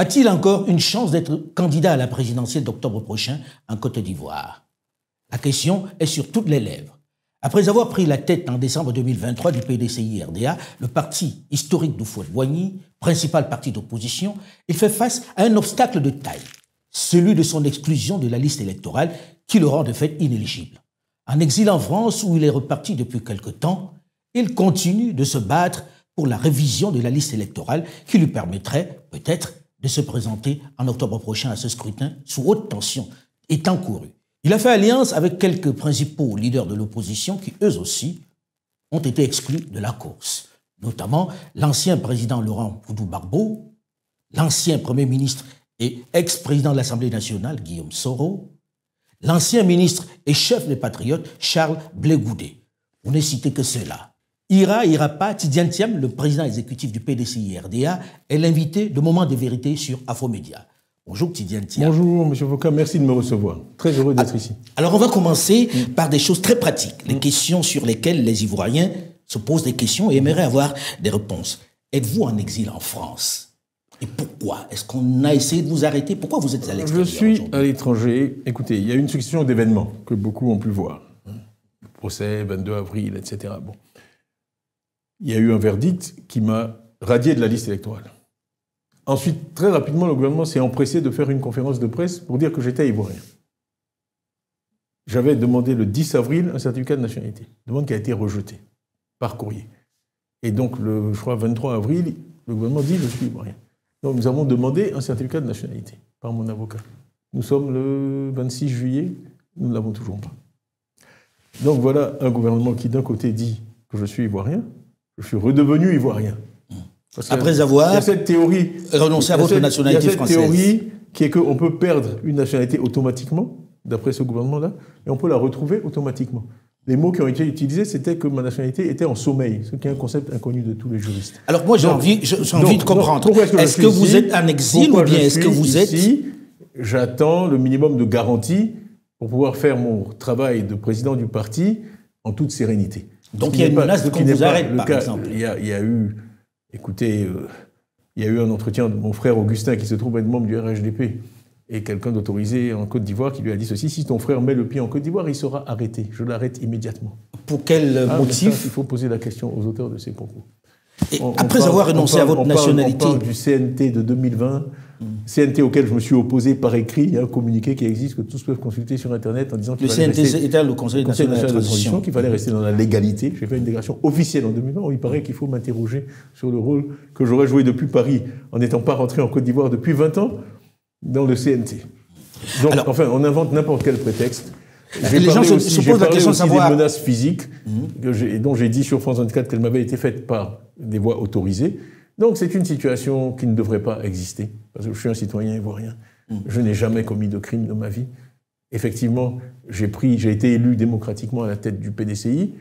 A-t-il encore une chance d'être candidat à la présidentielle d'octobre prochain en Côte d'Ivoire? La question est sur toutes les lèvres. Après avoir pris la tête en décembre 2023 du PDCI-RDA, le parti historique d'Houphouët-Boigny, principal parti d'opposition, il fait face à un obstacle de taille, celui de son exclusion de la liste électorale qui le rend de fait inéligible. En exil en France, où il est reparti depuis quelque temps, il continue de se battre pour la révision de la liste électorale qui lui permettrait peut-être de se présenter en octobre prochain à ce scrutin sous haute tension étant couru. Il a fait alliance avec quelques principaux leaders de l'opposition qui, eux aussi, ont été exclus de la course, notamment l'ancien président Laurent Gbagbo, l'ancien Premier ministre et ex-président de l'Assemblée nationale Guillaume Soro, l'ancien ministre et chef des Patriotes Charles Blé Goudé. Pour ne citer que cela. Ira pas, Tidiane Thiam, le président exécutif du PDCI-RDA, est l'invité de Moment de vérité sur Afromédia. Bonjour Tidiane Thiam. Bonjour M. Foucault, merci de me recevoir. Très heureux d'être ici. Alors on va commencer par des choses très pratiques, les questions sur lesquelles les Ivoiriens se posent des questions et aimeraient avoir des réponses. Êtes-vous en exil en France? Et pourquoi? Est-ce qu'on a essayé de vous arrêter? Pourquoi vous êtes à l'extérieur? Je suis à l'étranger. Écoutez, il y a une succession d'événements que beaucoup ont pu voir. Le procès, 22 avril, etc. Bon. Il y a eu un verdict qui m'a radié de la liste électorale. Ensuite, très rapidement, le gouvernement s'est empressé de faire une conférence de presse pour dire que j'étais ivoirien. J'avais demandé le 10 avril un certificat de nationalité, demande qui a été rejetée par courrier. Et donc, je crois, 23 avril, le gouvernement dit « je suis ivoirien ». Donc, nous avons demandé un certificat de nationalité par mon avocat. Nous sommes le 26 juillet, nous ne l'avons toujours pas. Donc voilà un gouvernement qui, d'un côté, dit que je suis ivoirien, je suis redevenu ivoirien. Après avoir renoncé à votre nationalité française. Il y a cette théorie qui est qu'on peut perdre une nationalité automatiquement, d'après ce gouvernement-là, et on peut la retrouver automatiquement. Les mots qui ont été utilisés, c'était que ma nationalité était en sommeil, ce qui est un concept inconnu de tous les juristes. Alors moi, j'ai envie de comprendre. Est-ce que vous êtes en exil ou bien est-ce que vous êtes ici? J'attends le minimum de garantie pour pouvoir faire mon travail de président du parti en toute sérénité. Donc il y a une menace de qu'on vous arrête, par exemple. Il y a eu... Écoutez, il y a eu un entretien de mon frère Augustin, qui se trouve être membre du RHDP, et quelqu'un d'autorisé en Côte d'Ivoire qui lui a dit ceci: si ton frère met le pied en Côte d'Ivoire, il sera arrêté. Je l'arrête immédiatement. Pour quel motif? Il faut poser la question aux auteurs de ces propos. Et après avoir renoncé à votre nationalité... On parle du CNT de 2020, CNT auquel je me suis opposé par écrit. Il y a un communiqué qui existe, que tous peuvent consulter sur Internet, en disant qu'il fallait rester... était le Conseil national de transition, qu'il fallait rester dans la légalité. J'ai fait une déclaration officielle en 2020 où il paraît qu'il faut m'interroger sur le rôle que j'aurais joué depuis Paris, en n'étant pas rentré en Côte d'Ivoire depuis 20 ans, dans le CNT. Donc, alors, enfin, on invente n'importe quel prétexte. Les gens se posent la question de savoir... des menaces physiques, dont j'ai dit sur France 24 qu'elles m'avaient été faites par des voies autorisées. Donc c'est une situation qui ne devrait pas exister, parce que je suis un citoyen ivoirien. Je n'ai jamais commis de crime de ma vie. Effectivement, j'ai été élu démocratiquement à la tête du PDCI,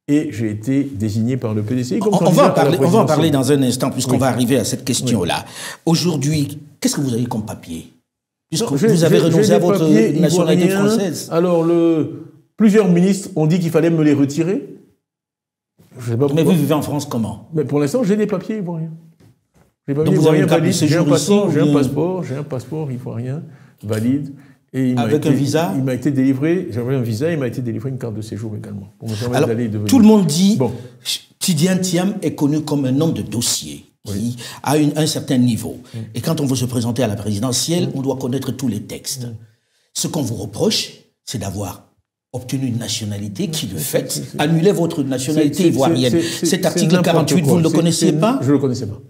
et j'ai été désigné par le PDCI comme candidat à la présidentielle. On va en parler dans un instant, puisqu'on va arriver à cette question-là. Aujourd'hui, qu'est-ce que vous avez comme papier? Puisque vous avez renoncé à votre nationalité française. Alors, plusieurs ministres ont dit qu'il fallait me les retirer. Je sais pas pourquoi. Mais vous vivez en France comment? Mais pour l'instant, j'ai des papiers ivoiriens. Donc vous avez une carte de séjour ici? J'ai un passeport ivoirien valide. Et avec un visa? Il m'a été délivré, j'avais un visa, il m'a été délivré une carte de séjour également. Pour me permettre d'aller devenir... Tout le monde dit, Tidiane Thiam est connu comme un homme de dossier, qui a un certain niveau. Et quand on veut se présenter à la présidentielle, on doit connaître tous les textes. Ce qu'on vous reproche, c'est d'avoir obtenu une nationalité qui, de fait, annulait votre nationalité ivoirienne. Cet article 48, vous ne le connaissiez pas? Je ne le connaissais pas.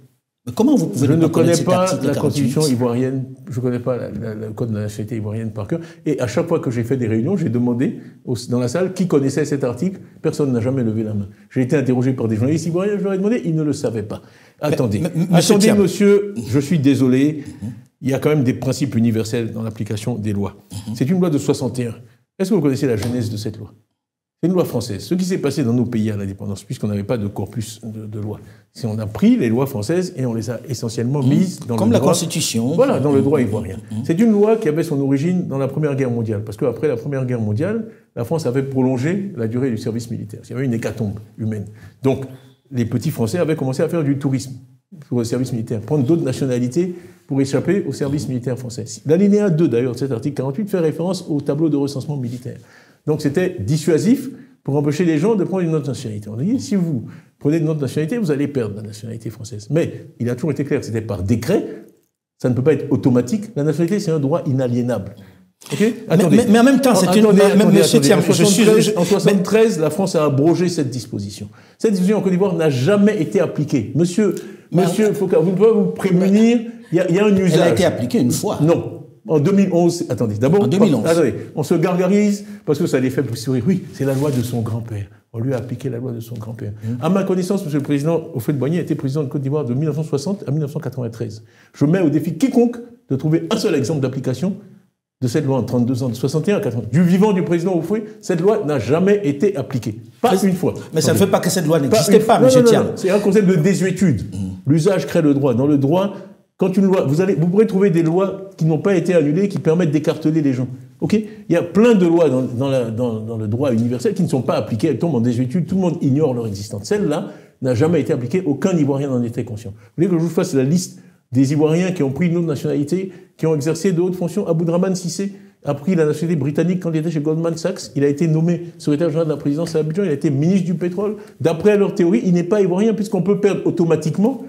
Mais comment vous pouvez ne pas connaître cet article 48? Je ne connais pas la constitution ivoirienne, je ne connais pas le code de la nationalité ivoirienne par cœur. Et à chaque fois que j'ai fait des réunions, j'ai demandé dans la salle qui connaissait cet article. Personne n'a jamais levé la main. J'ai été interrogé par des journalistes ivoiriens, je leur ai demandé, ils ne le savaient pas. Attendez, monsieur, je suis désolé, il y a quand même des principes universels dans l'application des lois. C'est une loi de 61. Est-ce que vous connaissez la genèse de cette loi? C'est une loi française. Ce qui s'est passé dans nos pays à l'indépendance, puisqu'on n'avait pas de corpus de lois, c'est qu'on a pris les lois françaises et on les a essentiellement mises dans comme le droit... Comme la Constitution. Voilà, dans le droit ivoirien. C'est une loi qui avait son origine dans la Première Guerre mondiale, parce qu'après la Première Guerre mondiale, la France avait prolongé la durée du service militaire. Il y avait une hécatombe humaine. Donc, les petits Français avaient commencé à faire du tourisme. pour le service militaire, prendre d'autres nationalités pour échapper au service militaire français. L'alinéa 2, d'ailleurs, de cet article 48 fait référence au tableau de recensement militaire. Donc c'était dissuasif pour empêcher les gens de prendre une autre nationalité. On a dit, si vous prenez une autre nationalité, vous allez perdre la nationalité française. Mais il a toujours été clair que c'était par décret, ça ne peut pas être automatique. La nationalité, c'est un droit inaliénable. Okay, mais en même temps, c'est une... En 1973, la France a abrogé cette disposition. Cette disposition en Côte d'Ivoire n'a jamais été appliquée. Monsieur Foucault, vous ne pouvez vous prémunir, il y a un usage. Elle a été appliquée une fois. Non. En 2011, attendez, d'abord, on se gargarise parce que ça les fait plus sourire. Oui, c'est la loi de son grand-père. On lui a appliqué la loi de son grand-père. À ma connaissance, monsieur le président Houphouët-Boigny a été président de Côte d'Ivoire de 1960 à 1993. Je mets au défi quiconque de trouver un seul exemple d'application de cette loi en 32 ans, de 61 à 80. Du vivant du président Houphouët, cette loi n'a jamais été appliquée. Pas une fois. Mais ça ne fait pas que cette loi n'existait pas, monsieur Thiam. C'est un concept de désuétude. L'usage crée le droit. Dans le droit, quand une loi, vous pourrez trouver des lois qui n'ont pas été annulées, qui permettent d'écarteler les gens. Ok ? Il y a plein de lois dans le droit universel qui ne sont pas appliquées, elles tombent en désuétude, tout le monde ignore leur existence. Celle-là n'a jamais été appliquée, aucun Ivoirien n'en était conscient. Vous voulez que je vous fasse la liste des Ivoiriens qui ont pris une autre nationalité, qui ont exercé de hautes fonctions? Aboudrahmane Cissé a pris la nationalité britannique quand il était chez Goldman Sachs. Il a été nommé secrétaire général de la présidence à Abidjan, il a été ministre du pétrole. D'après leur théorie, il n'est pas ivoirien puisqu'on peut perdre automatiquement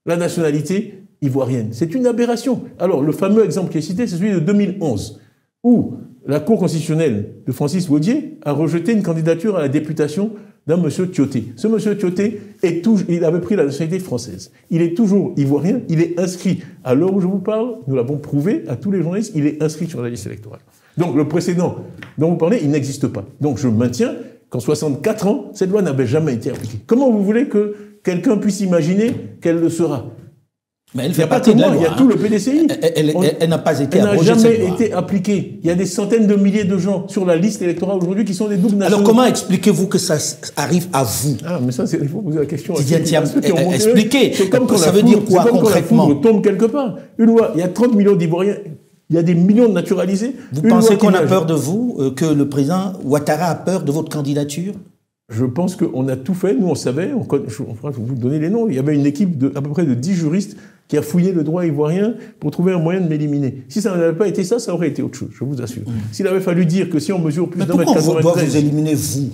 la nationalité ivoirienne. C'est une aberration. Alors, le fameux exemple qui est cité, c'est celui de 2011, où la Cour constitutionnelle de Francis Waudier a rejeté une candidature à la députation d'un monsieur Thioté. Ce monsieur Thioté, il avait pris la nationalité française. Il est toujours ivoirien, il est inscrit, à l'heure où je vous parle, nous l'avons prouvé à tous les journalistes, il est inscrit sur la liste électorale. Donc le précédent dont vous parlez, il n'existe pas. Donc je maintiens qu'en 64 ans, cette loi n'avait jamais été appliquée. Comment vous voulez que quelqu'un puisse imaginer qu'elle le sera ? Mais elle fait partie de la loi. Il y a tout le PDCI. Elle n'a pas été abrogée. Elle n'a jamais été appliquée. Il y a des centaines de milliers de gens sur la liste électorale aujourd'hui qui sont des doubles nationaux. Alors comment expliquez-vous que ça arrive à vous? Ah, mais ça, il faut poser la question. Expliquez. C'est comme quand ça veut dire quoi concrètement? Quand la foudre tombe quelque part. Une loi, il y a 30 millions d'Ivoiriens. Il y a des millions de naturalisés. Vous pensez qu'on a peur de vous, que le président Ouattara a peur de votre candidature? Je pense qu'on a tout fait. Nous, on savait. Je vais vous donner les noms. Il y avait une équipe à peu près de 10 juristes qui a fouillé le droit ivoirien pour trouver un moyen de m'éliminer. Si ça n'avait pas été ça, ça aurait été autre chose, je vous assure. S'il avait fallu dire que si on mesure plus d'un mètre 93... Mais pourquoi on doit vous éliminer, vous?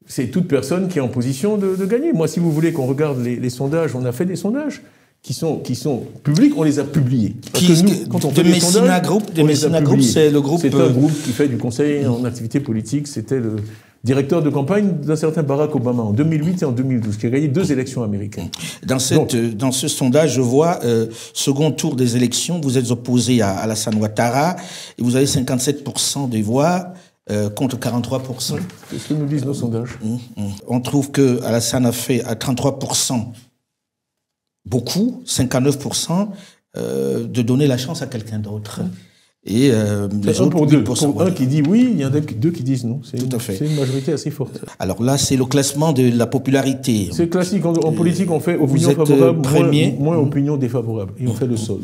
C'est toute personne qui est en position de gagner. Moi, si vous voulez qu'on regarde les sondages, on a fait des sondages qui sont publics, on les a publiés. Parce que nous, quand on fait des sondages, Messina Group, c'est le groupe... C'est un groupe qui fait du conseil en activité politique. C'était le directeur de campagne d'un certain Barack Obama en 2008 et en 2012, qui a gagné 2 élections américaines. Dans ce sondage, je vois, second tour des élections, vous êtes opposé à Alassane Ouattara, et vous avez 57% des voix contre 43%. Oui, c'est ce que nous disent nos sondages. On trouve que Alassane a fait à 33% beaucoup, 59% de donner la chance à quelqu'un d'autre. Et les autres, pour deux. Pour un qui dit oui, il y en a 2 qui disent non. Tout à fait. C'est une majorité assez forte. Alors là, c'est le classement de la popularité. C'est classique. En politique, on fait opinion favorable, moins opinion défavorable. Et on fait le sol.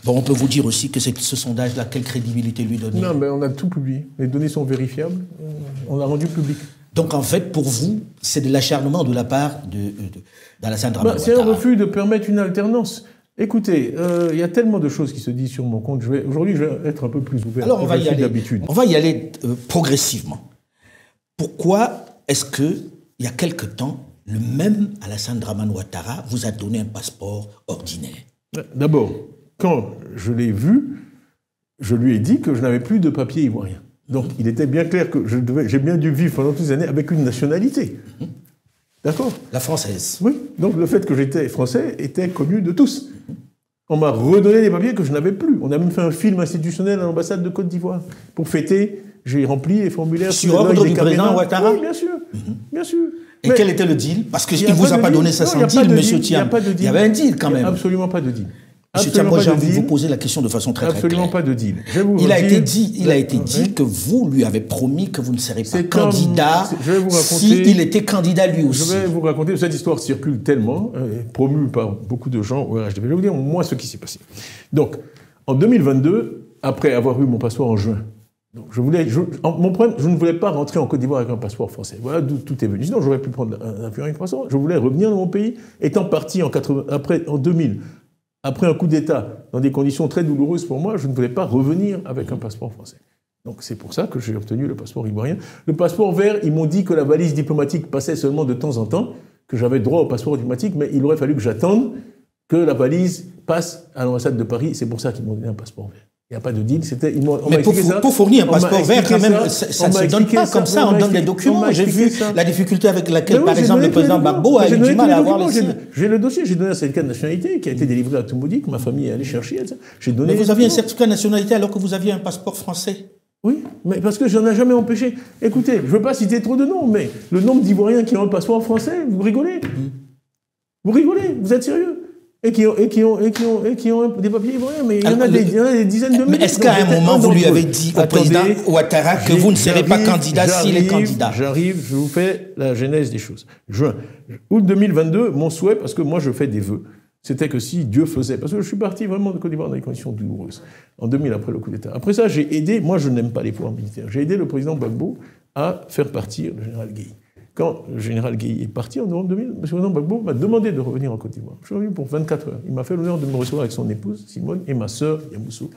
Bon, on peut vous dire aussi que ce sondage-là, quelle crédibilité lui donner? Non, mais on a tout publié. Les données sont vérifiables. On l'a rendu public. Donc en fait, pour vous, c'est de l'acharnement de la part d'Alassane Dramane Ouattara. C'est un refus de permettre une alternance. Écoutez, il y a tellement de choses qui se disent sur mon compte. Aujourd'hui, je vais être un peu plus ouvert. Alors, on va y aller progressivement. Pourquoi est-ce que, il y a quelque temps, le même Alassane Dramane Ouattara vous a donné un passeport ordinaire? D'abord, quand je l'ai vu, je lui ai dit que je n'avais plus de papier ivoirien. Donc, il était bien clair que j'ai bien dû vivre pendant toutes ces années avec une nationalité. D'accord? La française. Oui. Donc le fait que j'étais français était connu de tous. On m'a redonné des papiers que je n'avais plus. On a même fait un film institutionnel à l'ambassade de Côte d'Ivoire. Pour fêter, j'ai rempli les formulaires... Sur ordre du président Ouattara? Oui, bien sûr. Bien sûr. Et quel était le deal? Parce qu'il ne vous a pas donné ça sans deal, monsieur Thiam. Il y avait un deal quand même. Absolument pas de deal. Monsieur Thiam, moi j'ai envie de vous poser la question de façon très claire. Absolument pas de deal. Il a été dit que vous lui avez promis que vous ne serez pas candidat s'il était candidat lui aussi. Je vais vous raconter, cette histoire circule tellement, promue par beaucoup de gens au RHDP. Je vais vous dire moi ce qui s'est passé. Donc, en 2022, après avoir eu mon passeport en juin, Donc mon problème, je ne voulais pas rentrer en Côte d'Ivoire avec un passeport français. Voilà d'où tout est venu. Sinon, j'aurais pu prendre un avion avec un passeport. Je voulais revenir dans mon pays, étant parti en 2000, après un coup d'État, dans des conditions très douloureuses pour moi, je ne voulais pas revenir avec un passeport français. Donc c'est pour ça que j'ai obtenu le passeport ivoirien. Le passeport vert, ils m'ont dit que la valise diplomatique passait seulement de temps en temps, que j'avais droit au passeport diplomatique, mais il aurait fallu que j'attende que la valise passe à l'ambassade de Paris. C'est pour ça qu'ils m'ont donné un passeport vert. Il n'y a pas de deal. Mais pour fournir un passeport vert, quand même, ça ne se donne pas comme ça, on donne des documents. J'ai vu la difficulté avec laquelle, par exemple, le président Gbagbo a eu du mal à avoir les siens. J'ai le dossier, j'ai donné un certificat de nationalité qui a été délivré à Toumoudi, que ma famille est allée chercher. Mais vous aviez un certificat de nationalité alors que vous aviez un passeport français? Oui, mais parce que j'en ai jamais empêché. Écoutez, je ne veux pas citer trop de noms, mais le nombre d'Ivoiriens qui ont un passeport français, vous rigolez. Vous rigolez, vous êtes sérieux? Et qui ont des papiers ivoiriens, mais il y en a des dizaines de milliers. Mais est-ce qu'à un moment, vous lui avez dit au président Ouattara que vous ne serez pas candidat s'il est candidat? J'arrive, je vous fais la genèse des choses. Août 2022, mon souhait, parce que moi je fais des vœux, c'était que si Dieu faisait, parce que je suis parti vraiment de Côte d'Ivoire dans des conditions douloureuses, en 2000 après le coup d'État. Après ça, j'ai aidé, moi je n'aime pas les pouvoirs militaires, j'ai aidé le président Gbagbo à faire partir le général Guèye. Quand le général Guèye est parti en novembre 2000, M. président Gbagbo m'a demandé de revenir en Côte d'Ivoire. Je suis revenu pour 24 heures. Il m'a fait l'honneur de me recevoir avec son épouse, Simone, et ma sœur, Yamoussou.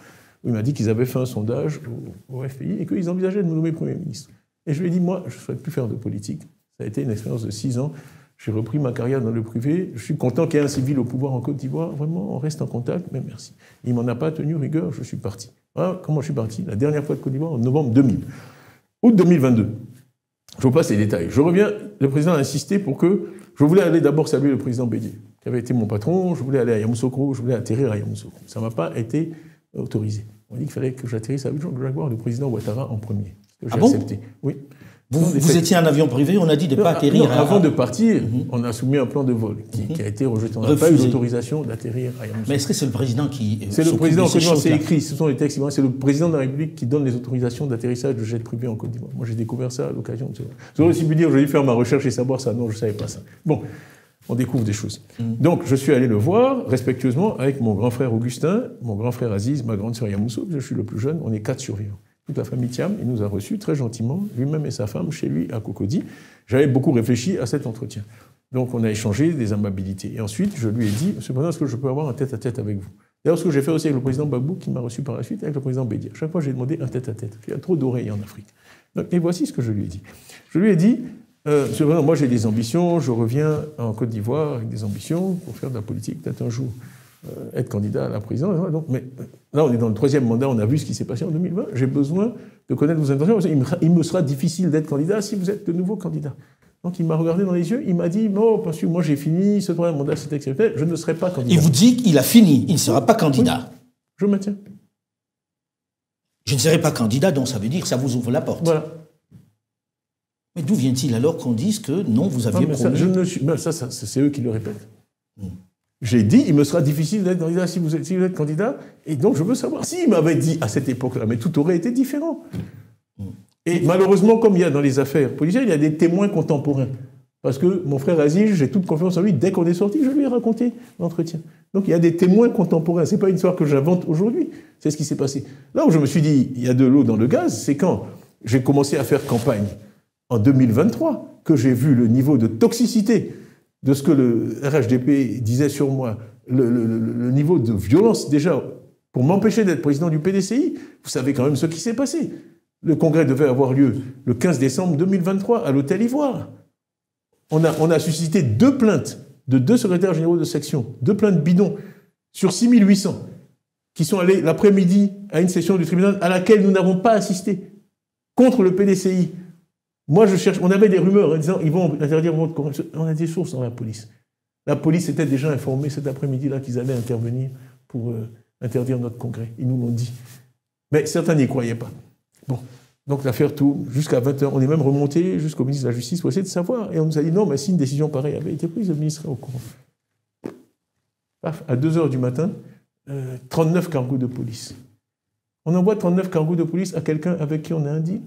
Il m'a dit qu'ils avaient fait un sondage au FPI et qu'ils envisageaient de me nommer Premier ministre. Et je lui ai dit, moi, je ne souhaite plus faire de politique. Ça a été une expérience de 6 ans. J'ai repris ma carrière dans le privé. Je suis content qu'il y ait un civil au pouvoir en Côte d'Ivoire. Vraiment, on reste en contact, mais merci. Il ne m'en a pas tenu rigueur, je suis parti. Voilà comment je suis parti. La dernière fois de Côte d'Ivoire, en novembre 2000. Août 2022. Je vous passe les détails. Je reviens, le président a insisté pour que... Je voulais aller d'abord saluer le président Bédié, qui avait été mon patron. Je voulais aller à Yamoussoukro, je voulais atterrir à Yamoussoukro. Ça ne m'a pas été autorisé. On m'a dit qu'il fallait que j'atterrisse avec Jean-Jacques, le président Ouattara, en premier. Ah bon? Accepté. Oui. Vous étiez en avion privé, on a dit de ne pas atterrir à... Avant de partir, on a soumis un plan de vol qui a été rejeté. On n'a pas eu l'autorisation d'atterrir à Yamoussoukro. Mais est-ce que c'est le président qui... C'est le président, c'est écrit, ce sont les textes, c'est le président de la République qui donne les autorisations d'atterrissage de jets privés en Côte d'Ivoire. Moi, j'ai découvert ça à l'occasion de ça. J'aurais aussi pu dire, j'aurais dû faire ma recherche et savoir ça. Non, je ne savais pas ça. Bon, on découvre des choses. Donc, je suis allé le voir, respectueusement, avec mon grand frère Augustin, mon grand frère Aziz, ma grande sœur Yamoussou, je suis le plus jeune, on est 4 survivants. Toute la famille Thiam, il nous a reçus très gentiment, lui-même et sa femme, chez lui à Cocody. J'avais beaucoup réfléchi à cet entretien. Donc on a échangé des amabilités. Et ensuite, je lui ai dit, Monsieur le Président, est-ce que je peux avoir un tête-à-tête avec vous? D'ailleurs, ce que j'ai fait aussi avec le président Gbagbo, qui m'a reçu par la suite, avec le président Bédié. À chaque fois, j'ai demandé un tête-à-tête. Il y a trop d'oreilles en Afrique. Donc, et voici ce que je lui ai dit. Je lui ai dit, Monsieur le Président, moi j'ai des ambitions, je reviens en Côte d'Ivoire avec des ambitions pour faire de la politique, peut-être un jour. Être candidat à la présidence. Donc, mais là, on est dans le 3e mandat, on a vu ce qui s'est passé en 2020. J'ai besoin de connaître vos intentions. Il me sera difficile d'être candidat si vous êtes de nouveau candidat. Donc il m'a regardé dans les yeux, il m'a dit, non, parce que moi j'ai fini, ce 3e mandat c'est exceptionnel, je ne serai pas candidat. Il vous dit qu'il a fini, il ne sera pas candidat. Oui, je maintiens. Je ne serai pas candidat, donc ça veut dire que ça vous ouvre la porte. Voilà. Mais d'où vient-il alors qu'on dise que non, vous aviez promis... Ça, c'est eux qui le répètent. J'ai dit, il me sera difficile d'être candidat si vous êtes candidat, et donc je veux savoir. S'il m'avait dit à cette époque-là, mais tout aurait été différent. Et malheureusement, comme il y a dans les affaires policières, il y a des témoins contemporains. Parce que mon frère Aziz, j'ai toute confiance en lui, dès qu'on est sorti, je lui ai raconté l'entretien. Donc il y a des témoins contemporains, c'est pas une histoire que j'invente aujourd'hui, c'est ce qui s'est passé. Là où je me suis dit, il y a de l'eau dans le gaz, c'est quand j'ai commencé à faire campagne en 2023, que j'ai vu le niveau de toxicité de ce que le RHDP disait sur moi, le niveau de violence déjà, pour m'empêcher d'être président du PDCI, vous savez quand même ce qui s'est passé. Le congrès devait avoir lieu le 15 décembre 2023 à l'Hôtel Ivoire. On a suscité 2 plaintes de 2 secrétaires généraux de section, 2 plaintes bidons, sur 6800, qui sont allés l'après-midi à une session du tribunal à laquelle nous n'avons pas assisté, contre le PDCI. Moi, on avait des rumeurs en disant ils vont interdire votre congrès. On a des sources dans la police. La police était déjà informée cet après-midi-là qu'ils allaient intervenir pour interdire notre congrès. Ils nous l'ont dit. Mais certains n'y croyaient pas. Bon, donc l'affaire tourne jusqu'à 20h. On est même remonté jusqu'au ministre de la Justice pour essayer de savoir. Et on nous a dit non, mais si une décision pareille avait été prise, le ministre serait au courant. Paf, à 2h du matin, 39 cargos de police. On envoie 39 cargos de police à quelqu'un avec qui on a un deal.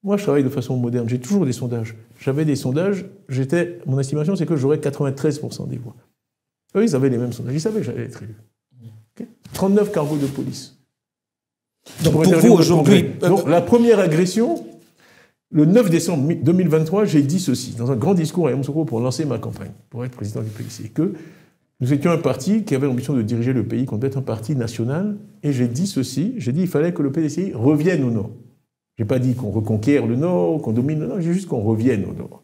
Moi, je travaille de façon moderne. J'ai toujours des sondages. J'avais des sondages. Mon estimation, c'est que j'aurais 93% des voix. Eux, ils avaient les mêmes sondages. Ils savaient que j'allais être élu. Okay. 39 cargos de police. Donc pour vous aujourd'hui... Donc la première agression, le 9 décembre 2023, j'ai dit ceci, dans un grand discours à Yamoussoukro pour lancer ma campagne, pour être président du PDC, que nous étions un parti qui avait l'ambition de diriger le pays, qu'on devait être un parti national, et j'ai dit ceci, j'ai dit qu'il fallait que le PDCI revienne au Nord. Je n'ai pas dit qu'on reconquiert le Nord, qu'on domine le Nord, j'ai juste qu'on revienne au Nord.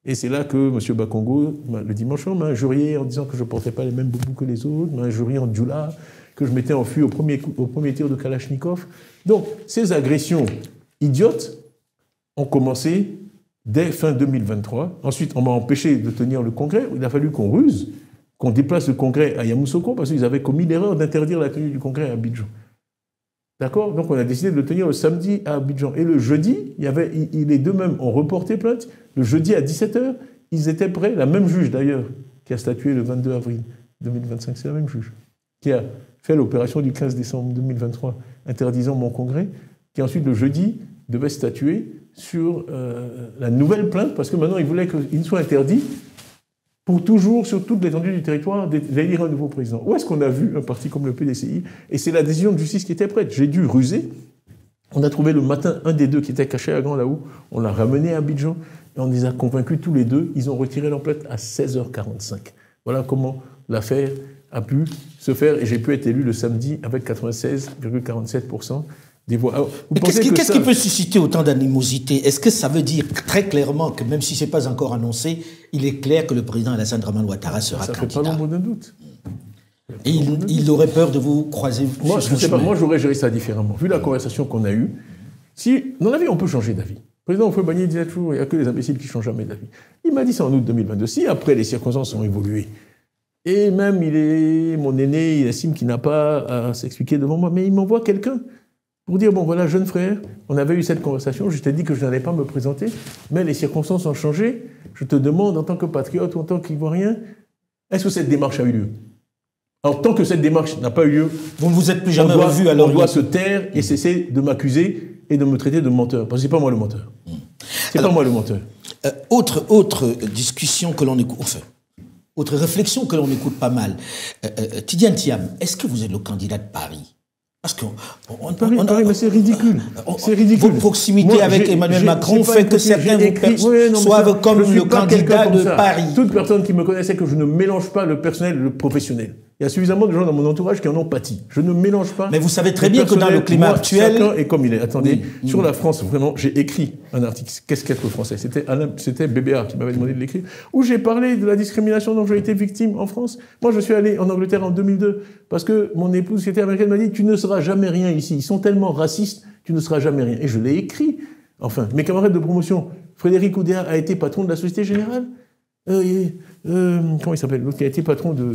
Et c'est là que M. Bakongo, le dimanche soir, m'a injurié en disant que je ne portais pas les mêmes boubous que les autres, m'a injurié en djoula, que je m'étais enfui au premier tir de Kalachnikov. Donc, ces agressions idiotes ont commencé dès fin 2023. Ensuite, on m'a empêché de tenir le congrès. Il a fallu qu'on ruse, qu'on déplace le congrès à Yamoussoukro, parce qu'ils avaient commis l'erreur d'interdire la tenue du congrès à Abidjan. D'accord? Donc on a décidé de le tenir le samedi à Abidjan. Et le jeudi, les deux mêmes ont reporté plainte. Le jeudi à 17h, ils étaient prêts. La même juge d'ailleurs, qui a statué le 22 avril 2025, c'est la même juge, qui a fait l'opération du 15 décembre 2023, interdisant mon congrès, qui ensuite le jeudi devait statuer sur la nouvelle plainte, parce que maintenant il voulait qu'il soit interdit pour toujours, sur toute l'étendue du territoire, d'élire un nouveau président. Où est-ce qu'on a vu un parti comme le PDCI? Et c'est la décision de justice qui était prête. J'ai dû ruser. On a trouvé le matin un des deux qui était caché à Grand là-haut. On l'a ramené à Abidjan et on les a convaincus tous les deux. Ils ont retiré leur plainte à 16h45. Voilà comment l'affaire a pu se faire. Et j'ai pu être élu le samedi avec 96,47% des voix. Alors, qu'est-ce qui peut susciter autant d'animosité? Est-ce que ça veut dire très clairement que même si ce n'est pas encore annoncé, il est clair que le président Alassane Dramane Ouattara sera candidat? Ça ne fait pas l'ombre d'un doute. Et il aurait peur de vous croiser? Moi, je ne sais pas. Moi, j'aurais géré ça différemment. Vu la conversation qu'on a eue, si, dans la vie, on peut changer d'avis. Le président Houphouët-Boigny disait toujours, il n'y a que les imbéciles qui ne changent jamais d'avis. Il m'a dit ça en août 2022. Si après, les circonstances ont évolué, et même il est mon aîné, il estime qu'il n'a pas à s'expliquer devant moi, mais il m'envoie quelqu'un pour dire, bon voilà, jeune frère, on avait eu cette conversation, je t'ai dit que je n'allais pas me présenter, mais les circonstances ont changé, je te demande en tant que patriote ou en tant qu'Ivoirien, est-ce que cette démarche a eu lieu? Alors tant que cette démarche n'a pas eu lieu, vous ne vous êtes plus jamais revu, alors on doit se taire et cesser de m'accuser et de me traiter de menteur, parce que c'est pas moi le menteur. C'est pas moi le menteur. Autre discussion que l'on écoute, enfin, autre réflexion que l'on écoute pas mal. Tidiane Thiam, est-ce que vous êtes le candidat de Paris? Parce que Paris, mais c'est ridicule. C'est ridicule. Votre proximité avec Emmanuel Macron fait que certains vous perçoivent comme le candidat de Paris. Toute personne qui me connaît sait que je ne mélange pas le personnel et le professionnel. Il y a suffisamment de gens dans mon entourage qui en ont pâti. Je ne mélange pas. Mais vous savez très bien que dans le climat actuel... Chacun est comme il est. Attendez, sur la France, vraiment, j'ai écrit un article. Qu'est-ce qu'être français? C'était BBA qui m'avait demandé de l'écrire. Où j'ai parlé de la discrimination dont j'ai été victime en France. Moi, je suis allé en Angleterre en 2002 parce que mon épouse, qui était américaine, m'a dit « Tu ne seras jamais rien ici. Ils sont tellement racistes, tu ne seras jamais rien. » Et je l'ai écrit. Enfin, mes camarades de promotion, Frédéric Oudéa a été patron de la Société Générale. Comment il s'appelle? L'autre qui a été patron de...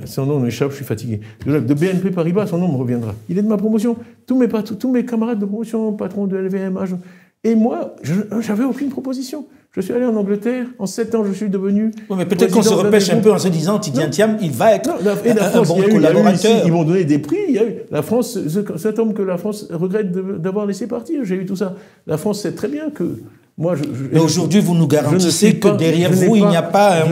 Son nom m'échappe, je suis fatigué. De BNP Paribas, son nom me reviendra. Il est de ma promotion. Tous mes camarades de promotion, patrons de LVMH. Et moi, j'avais aucune proposition. Je suis allé en Angleterre. En 7 ans, je suis devenu... Oui, mais peut-être qu'on se repêche un peu en se disant, Tidiane Thiam, il va être un bon collaborateur. Ils m'ont donné des prix. Il y a eu la France, cet homme que la France regrette d'avoir laissé partir. J'ai eu tout ça. La France sait très bien que... Mais aujourd'hui, vous nous garantissez que derrière vous, il n'y a pas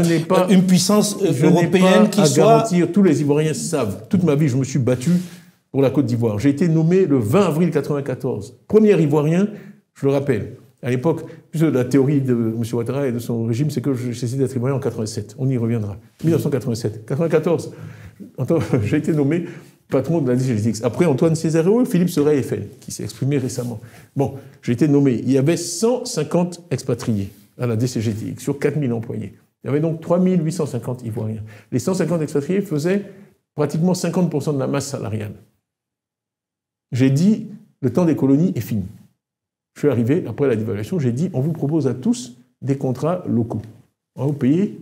une puissance européenne qui soit... garantir, tous les Ivoiriens savent. Toute ma vie, je me suis battu pour la Côte d'Ivoire. J'ai été nommé le 20 avril 1994. Premier Ivoirien, je le rappelle. À l'époque, la théorie de M. Ouattara et de son régime, c'est que j'ai cessé d'être Ivoirien en 87. On y reviendra. 1987. 94, j'ai été nommé patron de la DGTX. Après Antoine Césaréo, Philippe Sorel-Eiffel, qui s'est exprimé récemment. Bon, j'ai été nommé. Il y avait 150 expatriés à la DCGTX sur 4000 employés. Il y avait donc 3850 Ivoiriens. Les 150 expatriés faisaient pratiquement 50% de la masse salariale. J'ai dit, le temps des colonies est fini. Je suis arrivé, après la dévaluation, j'ai dit, on vous propose à tous des contrats locaux. On va vous payer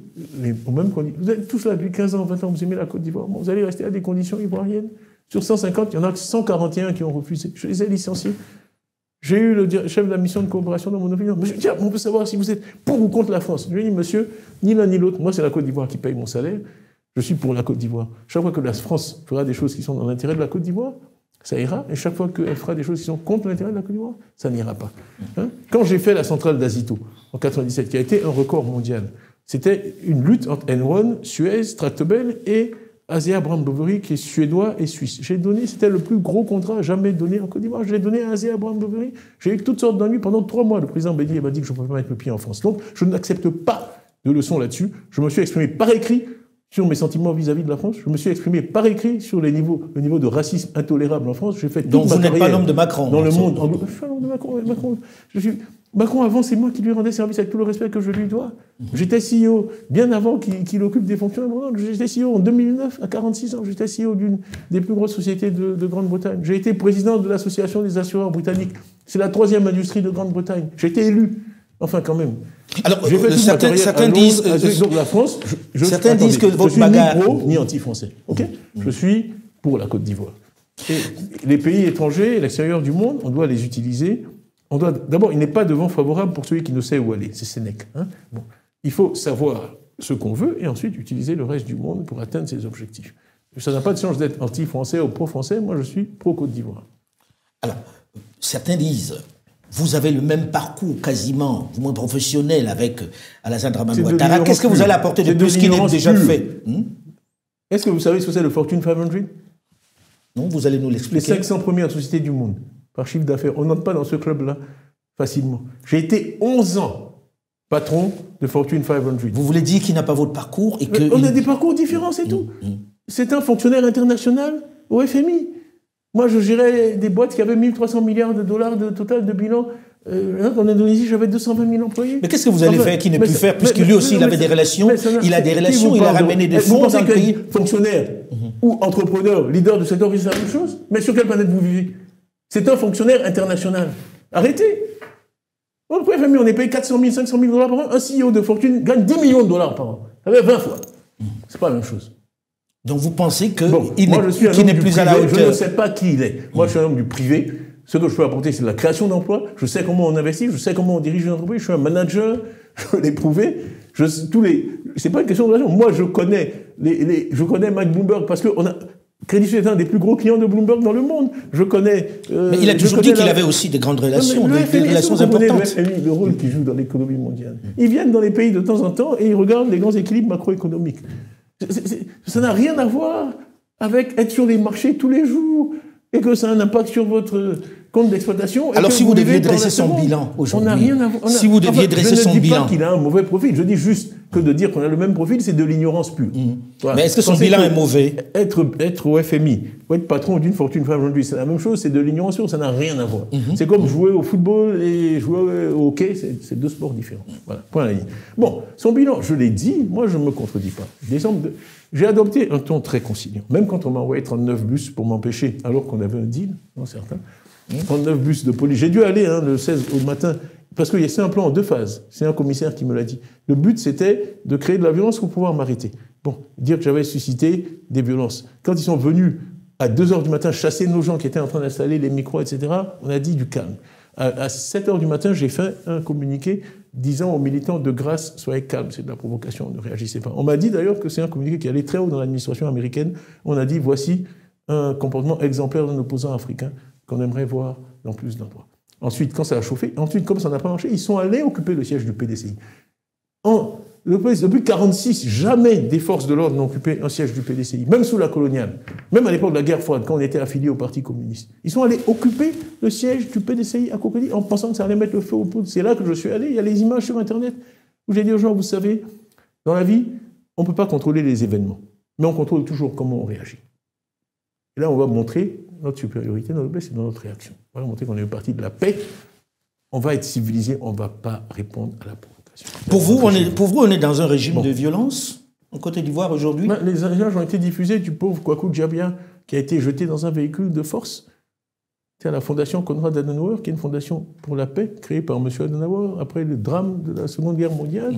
aux mêmes conditions. Vous êtes tous là depuis 15 ans, 20 ans, vous aimez la Côte d'Ivoire. Bon, vous allez rester à des conditions ivoiriennes. Sur 150, il y en a 141 qui ont refusé. Je les ai licenciés. J'ai eu le chef de la mission de coopération dans mon opinion. Monsieur, tiens, on peut savoir si vous êtes pour ou contre la France. Je lui ai dit, monsieur, ni l'un ni l'autre. Moi, c'est la Côte d'Ivoire qui paye mon salaire. Je suis pour la Côte d'Ivoire. Chaque fois que la France fera des choses qui sont dans l'intérêt de la Côte d'Ivoire, ça ira. Et chaque fois qu'elle fera des choses qui sont contre l'intérêt de la Côte d'Ivoire, ça n'ira pas. Hein? Quand j'ai fait la centrale d'Azito, en 97, qui a été un record mondial, c'était une lutte entre Enron, Suez, Tractebel et Asea Brandbovery, qui est suédois et suisse. J'ai donné, c'était le plus gros contrat jamais donné en Côte d'Ivoire. Je l'ai donné à Asea Brandbovery. J'ai eu toutes sortes d'ennuis pendant 3 mois. Le président Bédié m'a dit que je ne pouvais pas mettre le pied en France. Donc, je n'accepte pas de leçons là-dessus. Je me suis exprimé par écrit sur mes sentiments vis-à-vis de la France. Je me suis exprimé par écrit sur le niveau de racisme intolérable en France. J'ai fait toute ma carrière. Donc, vous n'êtes pas l'homme de Macron. Dans le monde anglo. Je suis pas l'homme de Macron. Macron, avant, c'est moi qui lui rendais service avec tout le respect que je lui dois. J'étais CEO, bien avant qu'il occupe des fonctions importantes. J'étais CEO en 2009, à 46 ans. J'étais CEO d'une des plus grosses sociétés de Grande-Bretagne. J'ai été président de l'association des assureurs britanniques. C'est la 3e industrie de Grande-Bretagne. J'ai été élu. Enfin, quand même. Alors, j'ai fait certains disent... donc la France, certains disent que votre bagarre... Je suis ni pro, ni anti-français. OK ? Je suis pour la Côte d'Ivoire. Et les pays étrangers, l'extérieur du monde, on doit les utiliser. D'abord, il n'est pas de vent favorable pour celui qui ne sait où aller. C'est Sénèque. Hein, bon. Il faut savoir ce qu'on veut et ensuite utiliser le reste du monde pour atteindre ses objectifs. Ça n'a pas de sens d'être anti-français ou pro-français. Moi, je suis pro-Côte d'Ivoire. Alors, certains disent, vous avez le même parcours quasiment, du moins professionnel, avec Alassane Dramane Ouattara. Qu'est-ce que vous allez apporter de plus qu'il n'est déjà fait? Est-ce que vous savez ce que c'est le Fortune 500? Non, vous allez nous l'expliquer. Les 500 premières sociétés du monde, par chiffre d'affaires. On n'entre pas dans ce club-là facilement. J'ai été 11 ans patron de Fortune 500. Vous voulez dire qu'il n'a pas votre parcours et que... On a des parcours différents, c'est tout. C'est un fonctionnaire international au FMI. Moi, je gérais des boîtes qui avaient 1300 milliards de dollars de total de bilan. En Indonésie, j'avais 220 000 employés. Mais qu'est-ce que vous allez faire qui ne peut faire, puisque lui aussi, il avait des relations, il a des relations, il a ramené des fonds dans le pays. Fonctionnaire ou entrepreneur, leader de secteur, c'est la même chose. Mais sur quelle planète vous vivez? C'est un fonctionnaire international. Arrêtez. Au FMI, on est payé 400 000, 500 000 dollars par an. Un CEO de fortune gagne 10 millions de dollars par an. Ça fait 20 fois. C'est pas la même chose. Donc vous pensez qu'il n'est plus à la hauteur? Je ne sais pas qui il est. Moi, je suis un homme du privé. Ce que je peux apporter, c'est de la création d'emplois. Je sais comment on investit, je sais comment on dirige une entreprise. Je suis un manager, je l'ai prouvé. C'est pas une question de l'argent. Moi, je connais Mike Bloomberg parce que Crédit Suisse est un des plus gros clients de Bloomberg dans le monde. Je connais... mais il a toujours dit qu'il avait aussi des grandes relations, des relations importantes. Le rôle qu'il joue dans l'économie mondiale. Ils viennent dans les pays de temps en temps et ils regardent les grands équilibres macroéconomiques. Ça n'a rien à voir avec être sur les marchés tous les jours et que ça a un impact sur votre compte d'exploitation. Alors si vous deviez dresser son bilan aujourd'hui, si vous deviez dresser son bilan... Je ne dis pas qu'il a un mauvais profil, je dis juste que de dire qu'on a le même profil, c'est de l'ignorance pure. Voilà. Mais est-ce que son bilan est mauvais? Être au FMI, ou être patron d'une fortune aujourd'hui, c'est la même chose, c'est de l'ignorance pure, ça n'a rien à voir. C'est comme jouer au football et jouer au hockey, c'est deux sports différents. Voilà, point à la ligne. Bon, son bilan, je l'ai dit, moi je ne me contredis pas. J'ai adopté un ton très conciliant, même quand on m'a envoyé 39 bus pour m'empêcher, alors qu'on avait un deal, non certains, 39 bus de police. J'ai dû aller le 16 au matin, parce que c'est un plan en 2 phases. C'est un commissaire qui me l'a dit. Le but, c'était de créer de la violence pour pouvoir m'arrêter. Bon, dire que j'avais suscité des violences. Quand ils sont venus à 2h du matin chasser nos gens qui étaient en train d'installer les micros, etc., on a dit du calme. À 7h du matin, j'ai fait un communiqué disant aux militants de grâce, soyez calmes, c'est de la provocation, ne réagissez pas. On m'a dit d'ailleurs que c'est un communiqué qui allait très haut dans l'administration américaine. On a dit, voici un comportement exemplaire d'un opposant africain qu'on aimerait voir dans plus d'endroits. Ensuite, quand ça a chauffé, comme ça n'a pas marché, ils sont allés occuper le siège du PDCI. Depuis 1946, jamais des forces de l'ordre n'ont occupé un siège du PDCI, même sous la coloniale, même à l'époque de la guerre froide, quand on était affilié au Parti communiste. Ils sont allés occuper le siège du PDCI à Cocody en pensant que ça allait mettre le feu aux poudres. C'est là que je suis allé, il y a les images sur Internet, où j'ai dit aux gens, vous savez, dans la vie, on ne peut pas contrôler les événements, mais on contrôle toujours comment on réagit. Et là, on va montrer notre supériorité, notre baisse, c'est dans notre réaction. On va montrer qu'on est une partie de la paix. On va être civilisé, on ne va pas répondre à la provocation. Pour vous, on est dans un régime de violence en Côte d'Ivoire aujourd'hui? Les images ont été diffusées du pauvre Kwaku Djabia qui a été jeté dans un véhicule de force. C'est à la fondation Konrad Adenauer, qui est une fondation pour la paix créée par M. Adenauer après le drame de la Seconde Guerre mondiale,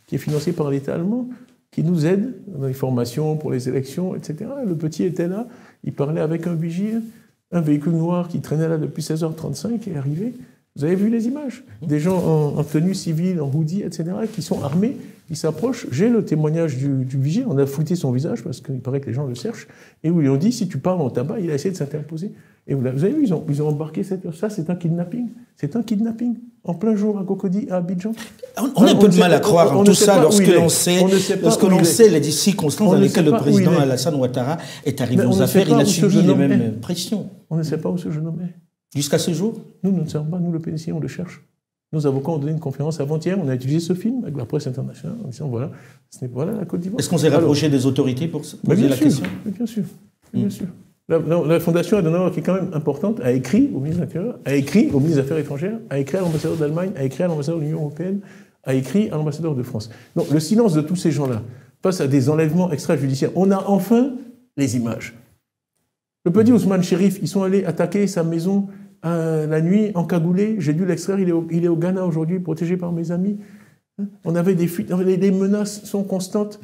qui est financée par l'État allemand, qui nous aide dans les formations pour les élections, etc. Le petit était là, il parlait avec un vigile, un véhicule noir qui traînait là depuis 16h35 est arrivé. Vous avez vu les images? Des gens en tenue civile, en hoodie, etc., qui sont armés, Il s'approche, j'ai le témoignage du vigile, on a fouillé son visage parce qu'il paraît que les gens le cherchent, et où ils lui ont dit, si tu parles en tabac, il a essayé de s'interposer. Et vous avez vu, ils ont embarqué ça, c'est un kidnapping. C'est un kidnapping. En plein jour à Cocody, à Abidjan. On a un peu de mal à croire en tout ça lorsque l'on sait les circonstances dans lesquelles le président Alassane Ouattara est arrivé aux affaires, il a subi les mêmes pressions. On ne sait pas où ce jeune homme est. Jusqu'à ce jour? Nous ne savons pas, nous le PDC, on le cherche. Nos avocats ont donné une conférence avant-hier, on a utilisé ce film avec la presse internationale en disant voilà la Côte d'Ivoire. Est-ce qu'on s'est rapproché des autorités pour poser la question? Bien sûr, bien sûr. La Fondation Adenauer, qui est quand même importante, a écrit au ministre de l'Intérieur, a écrit au ministre des Affaires étrangères, a écrit à l'ambassadeur d'Allemagne, a écrit à l'ambassadeur de l'Union européenne, a écrit à l'ambassadeur de France. Donc le silence de tous ces gens-là face à des enlèvements extrajudiciaires. On a enfin les images. Le petit Ousmane Chérif, ils sont allés attaquer sa maison la nuit, encagoulé, j'ai dû l'extraire, il est au Ghana aujourd'hui, protégé par mes amis. On avait des fuites, les menaces sont constantes.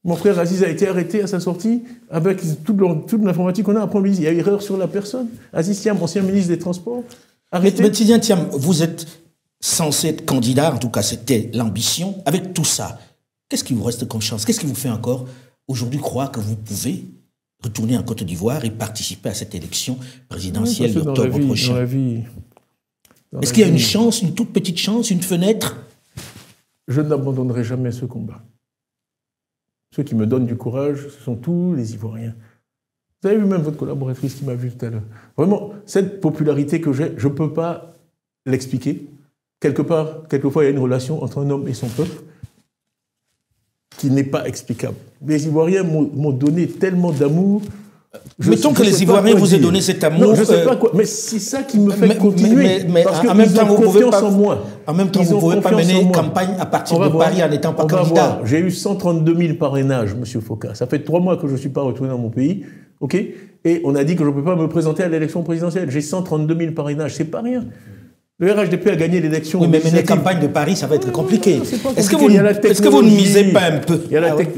Mon frère Aziz a été arrêté à sa sortie, avec toute l'informatique qu'on a, après on lui dit, il y a erreur sur la personne. Aziz Thiam, ancien ministre des Transports, arrêté. Mais Tidjane Thiam, vous êtes censé être candidat, en tout cas c'était l'ambition. Avec tout ça, qu'est-ce qui vous reste comme chance? Qu'est-ce qui vous fait encore aujourd'hui croire que vous pouvez retourner en Côte d'Ivoire et participer à cette élection présidentielle d'octobre prochain? Est-ce qu'il y a une chance, une toute petite chance, une fenêtre? Je n'abandonnerai jamais ce combat. Ceux qui me donnent du courage, ce sont tous les Ivoiriens. Vous avez vu même votre collaboratrice qui m'a vu tout à l'heure. Vraiment, cette popularité que j'ai, je ne peux pas l'expliquer. Quelquefois, il y a une relation entre un homme et son peuple qui n'est pas explicable. Les Ivoiriens m'ont donné tellement d'amour. Mettons que les Ivoiriens vous aient donné cet amour. Non, je ne sais pas quoi. Mais c'est ça qui me fait continuer. Parce qu'ils ont confiance en moi. En même temps, vous ne pouvez pas mener une campagne à partir de Paris en n'étant pas candidat. J'ai eu 132 000 parrainages, M. Foka. Ça fait 3 mois que je ne suis pas retourné dans mon pays. OK ? Et on a dit que je ne peux pas me présenter à l'élection présidentielle. J'ai 132 000 parrainages. Ce n'est pas rien. Le RHDP a gagné l'élection. Oui, mais mener campagne de Paris, ça va être compliqué. Est-ce que vous ne misez pas un peu?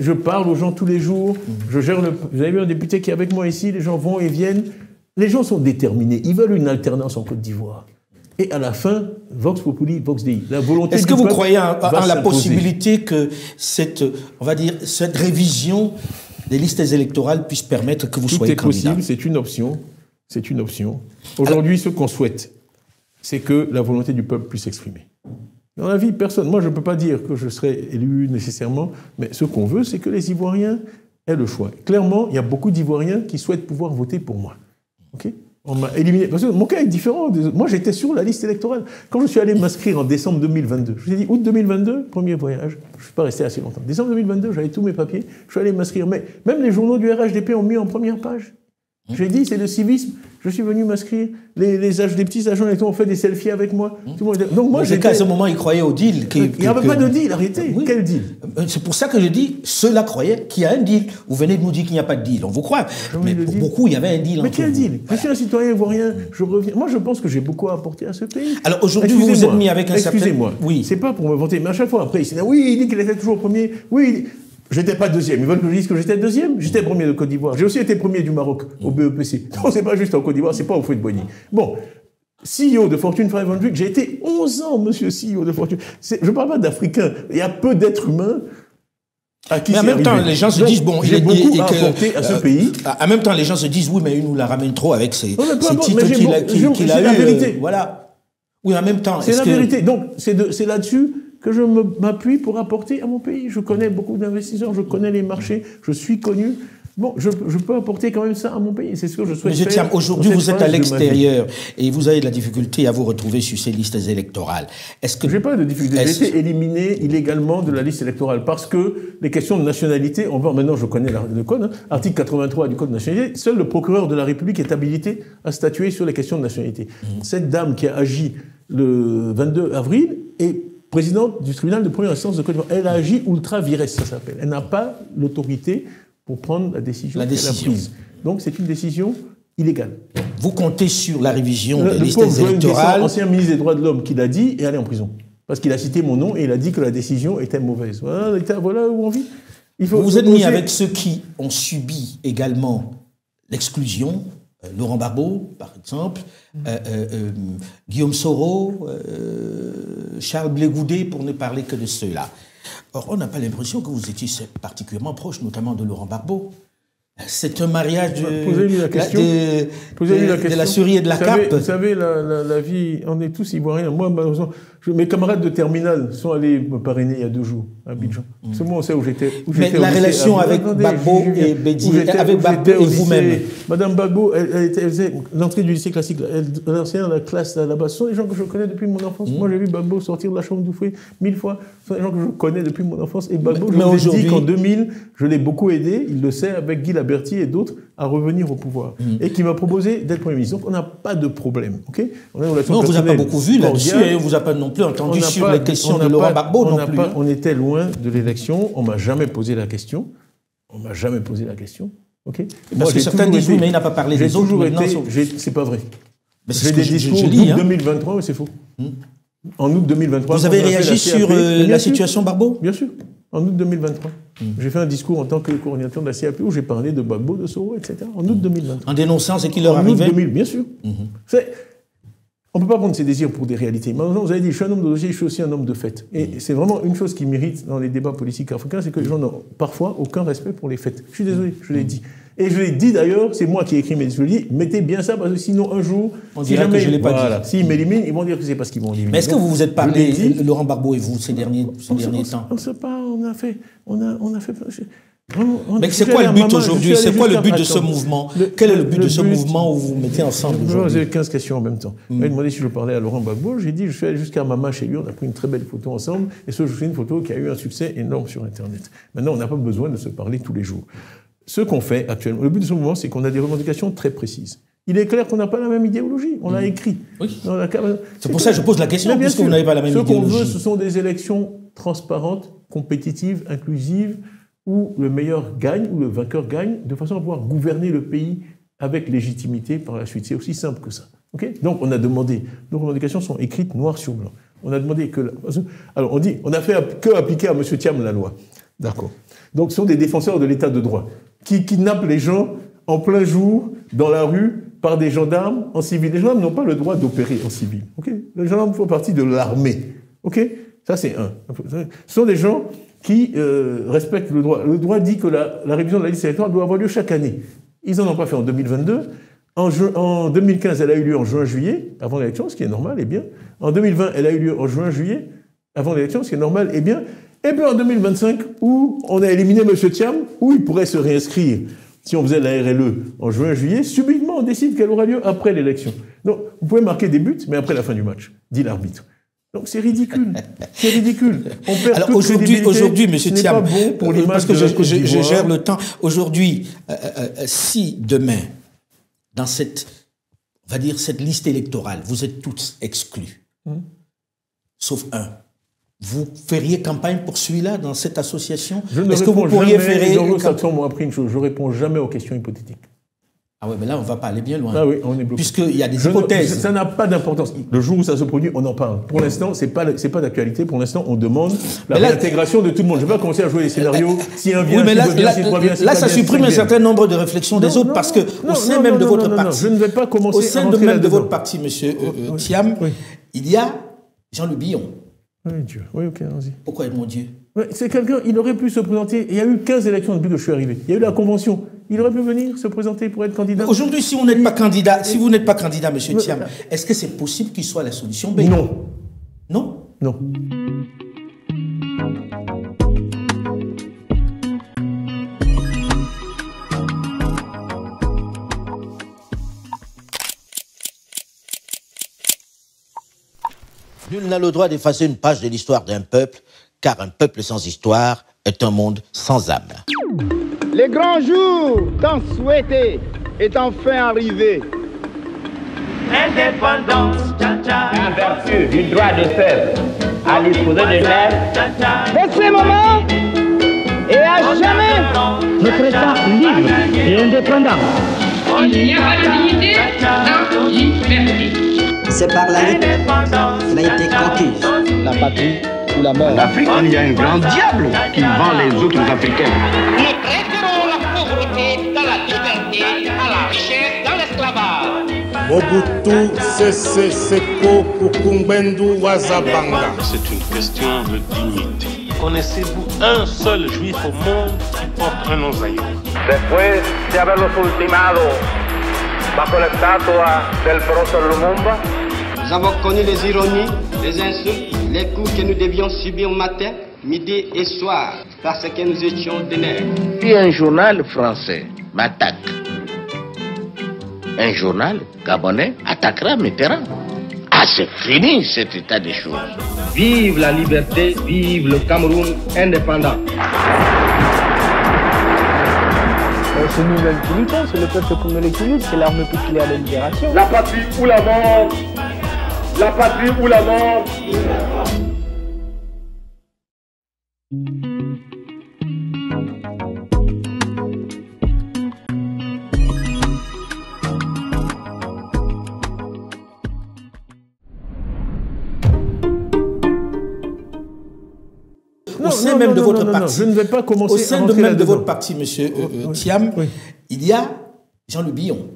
Je parle aux gens tous les jours. Je gère vous avez vu un député qui est avec moi ici. Les gens vont et viennent. Les gens sont déterminés. Ils veulent une alternance en Côte d'Ivoire. Et à la fin, Vox Populi, Vox Dei. La volonté. Est-ce que vous croyez en la possibilité que cette révision des listes électorales puisse permettre que vous soyez candidat? Tout est possible. C'est une option. Aujourd'hui, ce qu'on souhaite, c'est que la volonté du peuple puisse s'exprimer. Dans la vie, personne, moi je ne peux pas dire que je serai élu nécessairement, mais ce qu'on veut, c'est que les Ivoiriens aient le choix. Clairement, il y a beaucoup d'Ivoiriens qui souhaitent pouvoir voter pour moi. Okay ? On m'a éliminé. Parce que mon cas est différent. Moi, j'étais sur la liste électorale. Quand je suis allé m'inscrire en décembre 2022, je vous ai dit, août 2022, premier voyage, je ne suis pas resté assez longtemps. Décembre 2022, j'avais tous mes papiers, je suis allé m'inscrire. Mais même les journaux du RHDP ont mis en première page. J'ai dit, c'est le civisme. Je suis venu m'inscrire. Les petits agents électoraux ont fait des selfies avec moi. Tout le monde... Donc moi, à ce moment, ils croyaient au deal. Il n'y avait pas de deal, arrêtez. Oui. Quel deal? C'est pour ça que je dis, ceux-là croyaient qu'il y a un deal. Vous venez de nous dire qu'il n'y a pas de deal. On vous croit. Mais pour beaucoup, il y avait un deal. Mais quel deal? Je suis un citoyen ivoirien. Je reviens. Moi, je pense que j'ai beaucoup à apporter à ce pays. Alors aujourd'hui, vous vous êtes mis avec un certain... Excusez-moi. Oui. C'est pas pour me vanter. Mais à chaque fois, après, il dit qu'il était toujours premier. Oui. J'étais pas deuxième. Ils veulent que je dise que j'étais deuxième. J'étais premier de Côte d'Ivoire. J'ai aussi été premier du Maroc au BEPC. Donc c'est pas juste en Côte d'Ivoire, c'est pas au Fouet-de-Boigny. Bon, CEO de Fortune 500, j'ai été 11 ans, monsieur CEO de Fortune. Je parle pas d'Africains. Il y a peu d'êtres humains à qui c'est arrivé. Mais en même temps, les gens se disent, bon, j'ai beaucoup à apporter à ce pays. En même temps, les gens se disent, oui, mais il nous la ramène trop avec ces titres qu'il a eu. La vérité. Voilà. Oui, en même temps. C'est la vérité. Donc, c'est là-dessus que je m'appuie pour apporter à mon pays. Je connais beaucoup d'investisseurs, je connais les marchés, je suis connu. Bon, je peux apporter quand même ça à mon pays. C'est ce que je souhaite faire. Tiens, aujourd'hui, vous êtes à l'extérieur et vous avez de la difficulté à vous retrouver sur ces listes électorales. Est-ce que... J'ai pas de difficulté. J'ai été éliminé illégalement de la liste électorale parce que les questions de nationalité, maintenant je connais le code, article 83 du code de nationalité, seul le procureur de la République est habilité à statuer sur les questions de nationalité. Cette dame qui a agi le 22 avril est présidente du tribunal de première instance de Côte d'Ivoire. Elle a agi ultra vires, ça s'appelle. Elle n'a pas l'autorité pour prendre la décision qu'elle a prise. Donc c'est une décision illégale. Vous comptez sur la révision des listes électorales. Ancien ministre des Droits de l'Homme qui l'a dit et allé en prison. Parce qu'il a cité mon nom et il a dit que la décision était mauvaise. Voilà où on vit. Vous êtes mis avec ceux qui ont subi également l'exclusion. Laurent Barbeau, par exemple, Guillaume Soro, Charles Blé Goudet, pour ne parler que de ceux-là. Or, on n'a pas l'impression que vous étiez particulièrement proche, notamment de Laurent Gbagbo. C'est un mariage de la souris et de la carpe. Vous savez, la vie, on est tous ivoiriens. Moi, malheureusement, mes camarades de terminale sont allés me parrainer il y a 2 jours à Abidjan. C'est moi, on sait où j'étais. Mais la relation avec Gbagbo et Bédi, avec Gbagbo et vous-même. Madame Gbagbo, elle faisait l'entrée du lycée classique. Elle enseignait dans la classe là-bas. Ce sont des gens que je connais depuis mon enfance. Moi, j'ai vu Gbagbo sortir de la chambre d'Oufoué 1000 fois. Ce sont des gens que je connais depuis mon enfance. Et Gbagbo, je vous ai dit qu'en 2000, je l'ai beaucoup aidé, il le sait, avec Guy Laberty et d'autres, à revenir au pouvoir. Et qui m'a proposé d'être Premier ministre. Donc, on n'a pas de problème. Okay, on a une relation vous a pas beaucoup vu là-dessus, et on vous a pas non plus entendu sur les questions de Laurent Gbagbo non plus. On était loin de l'élection, on m'a jamais posé la question. On m'a jamais posé la question. Okay, parce que certains disent oui, mais il n'a pas parlé des autres. C'est pas vrai. J'ai des discours août 2023, mais c'est faux. En août 2023... Vous avez réagi sur la situation Gbagbo? Bien sûr. En août 2023. J'ai fait un discours en tant que coordinateur de la CAP où j'ai parlé de Gbagbo, de Soro, etc. En août 2023. En dénonçant ce qui leur arrivait? En août 2000, bien sûr. On ne peut pas prendre ses désirs pour des réalités. Maintenant, vous avez dit, je suis un homme de dossier, je suis aussi un homme de fait. Et c'est vraiment une chose qui mérite dans les débats politiques africains, c'est que les gens n'ont parfois aucun respect pour les faits. Je suis désolé, je l'ai dit. Et je l'ai dit d'ailleurs, c'est moi qui ai écrit mes discours. Je dis, mettez bien ça, parce que sinon, un jour, on dirait que je ne l'ai pas dit. S'ils m'éliminent, ils vont dire que c'est parce qu'ils vont éliminer. Mais est-ce que vous vous êtes parlé, Laurent Gbagbo et vous, ces derniers temps? On ne sait pas, on a fait... Mais c'est quoi le but aujourd'hui? C'est quoi le but de ce mouvement? Quel est le but de ce mouvement où vous vous mettez ensemble aujourd'hui? J'ai 15 questions en même temps. Il m'a demandé si je parlais à Laurent Gbagbo. J'ai dit, je suis allé jusqu'à Mama chez lui, on a pris une très belle photo ensemble. Et je fais une photo qui a eu un succès énorme sur Internet. Maintenant, on n'a pas besoin de se parler tous les jours. Ce qu'on fait actuellement, le but de ce mouvement, c'est qu'on a des revendications très précises. Il est clair qu'on n'a pas la même idéologie. On l'a écrit. Oui. C'est pour ça que je pose la question, puisque vous n'avez pas la même idéologie. Ce qu'on veut, ce sont des élections transparentes, compétitives, inclusives, où le meilleur gagne, où le vainqueur gagne, de façon à pouvoir gouverner le pays avec légitimité par la suite. C'est aussi simple que ça. Okay, donc on a demandé, nos revendications sont écrites noir sur blanc. On a demandé que... Alors on dit, on n'a fait que appliquer à M. Thiam la loi. D'accord. Donc ce sont des défenseurs de l'état de droit, qui kidnappent les gens en plein jour, dans la rue, par des gendarmes en civil. Les gendarmes n'ont pas le droit d'opérer en civil. Okay, les gendarmes font partie de l'armée. Okay, ça c'est un. Ce sont des gens qui respectent le droit. Le droit dit que la révision de la liste électorale doit avoir lieu chaque année. Ils n'en ont pas fait en 2022. En 2015, elle a eu lieu en juin-juillet, avant l'élection, ce qui est normal et bien. En 2020, elle a eu lieu en juin-juillet, avant l'élection, ce qui est normal et bien. Et puis en 2025, où on a éliminé M. Thiam, où il pourrait se réinscrire, si on faisait la RLE en juin-juillet, subitement on décide qu'elle aura lieu après l'élection. Donc vous pouvez marquer des buts, mais après la fin du match, dit l'arbitre. Donc c'est ridicule. C'est ridicule. On perd alors aujourd'hui, M. Thiam, bon parce que je gère le temps. Aujourd'hui, si demain, dans cette, on va dire, cette liste électorale, vous êtes tous exclus, sauf un, vous feriez campagne pour celui-là dans cette association? Est-ce que vous pourriez faire... Saxon m'a appris une chose, je ne réponds jamais aux questions hypothétiques. Ah oui, mais là, on ne va pas aller bien loin. Ah oui, on est bloqué. Puisqu'il y a des hypothèses. Ça n'a pas d'importance. Le jour où ça se produit, on en parle. Pour l'instant, c'est pas d'actualité. Pour l'instant, on demande la réintégration de tout le monde. Je ne vais pas commencer à jouer les scénarios. Si un vient, oui, mais là, ça supprime un certain nombre de réflexions des autres, parce que au sein même de votre parti, je ne vais pas commencer au sein même de votre parti, M. Thiam, il y a Jean-Luc Billon. Oui, Dieu. Oui, ok, allons-y. Pourquoi, mon Dieu? C'est quelqu'un, il aurait pu se présenter. Il y a eu 15 élections depuis que je suis arrivé. Il y a eu la convention. Il aurait pu venir se présenter pour être candidat. Aujourd'hui, si vous n'êtes pas candidat, M. Thiam, est-ce que c'est possible qu'il soit la solution B? Non. Non? Non. Nul n'a le droit d'effacer une page de l'histoire d'un peuple, car un peuple sans histoire est un monde sans âme. Le grand jour tant souhaité est enfin arrivé. Indépendance, tcha-tcha. En vertu du droit de peuple à disposer de l'air. De ce moment et à jamais, notre État libre et indépendant. Il n'y a pas de dignité sans liberté. C'est par la lutte qu'elle a été conquise. La patrie ou la mort. En Afrique, il y a un grand diable qui vend les autres Africains. Nous traiterons la pauvreté dans la liberté, à la richesse dans l'esclavage. Mobutu Sese Seko Kukumbendu Wazabanga. C'est une question de dignité. Connaissez-vous un seul juif au monde qui porte un nom zaïour? Después de haberlos ultimado bajo la estatua del profesor Lumumba, nous avons connu les ironies, les insultes, les coups que nous devions subir matin, midi et soir, parce que nous étions des nègres. Si un journal français m'attaque, un journal gabonais attaquera Mitterrand. Ah, c'est fini cet état des choses. Vive la liberté, vive le Cameroun indépendant. C'est nous-mêmes qui luttons, c'est le peuple congolais qui lutte, c'est l'armée populaire de libération. la patrie ou la mort, la patrie ou la mort. Au sein même de votre parti, je ne vais pas commencer au sein même de votre parti, monsieur Thiam, il y a Jean-Louis Billon.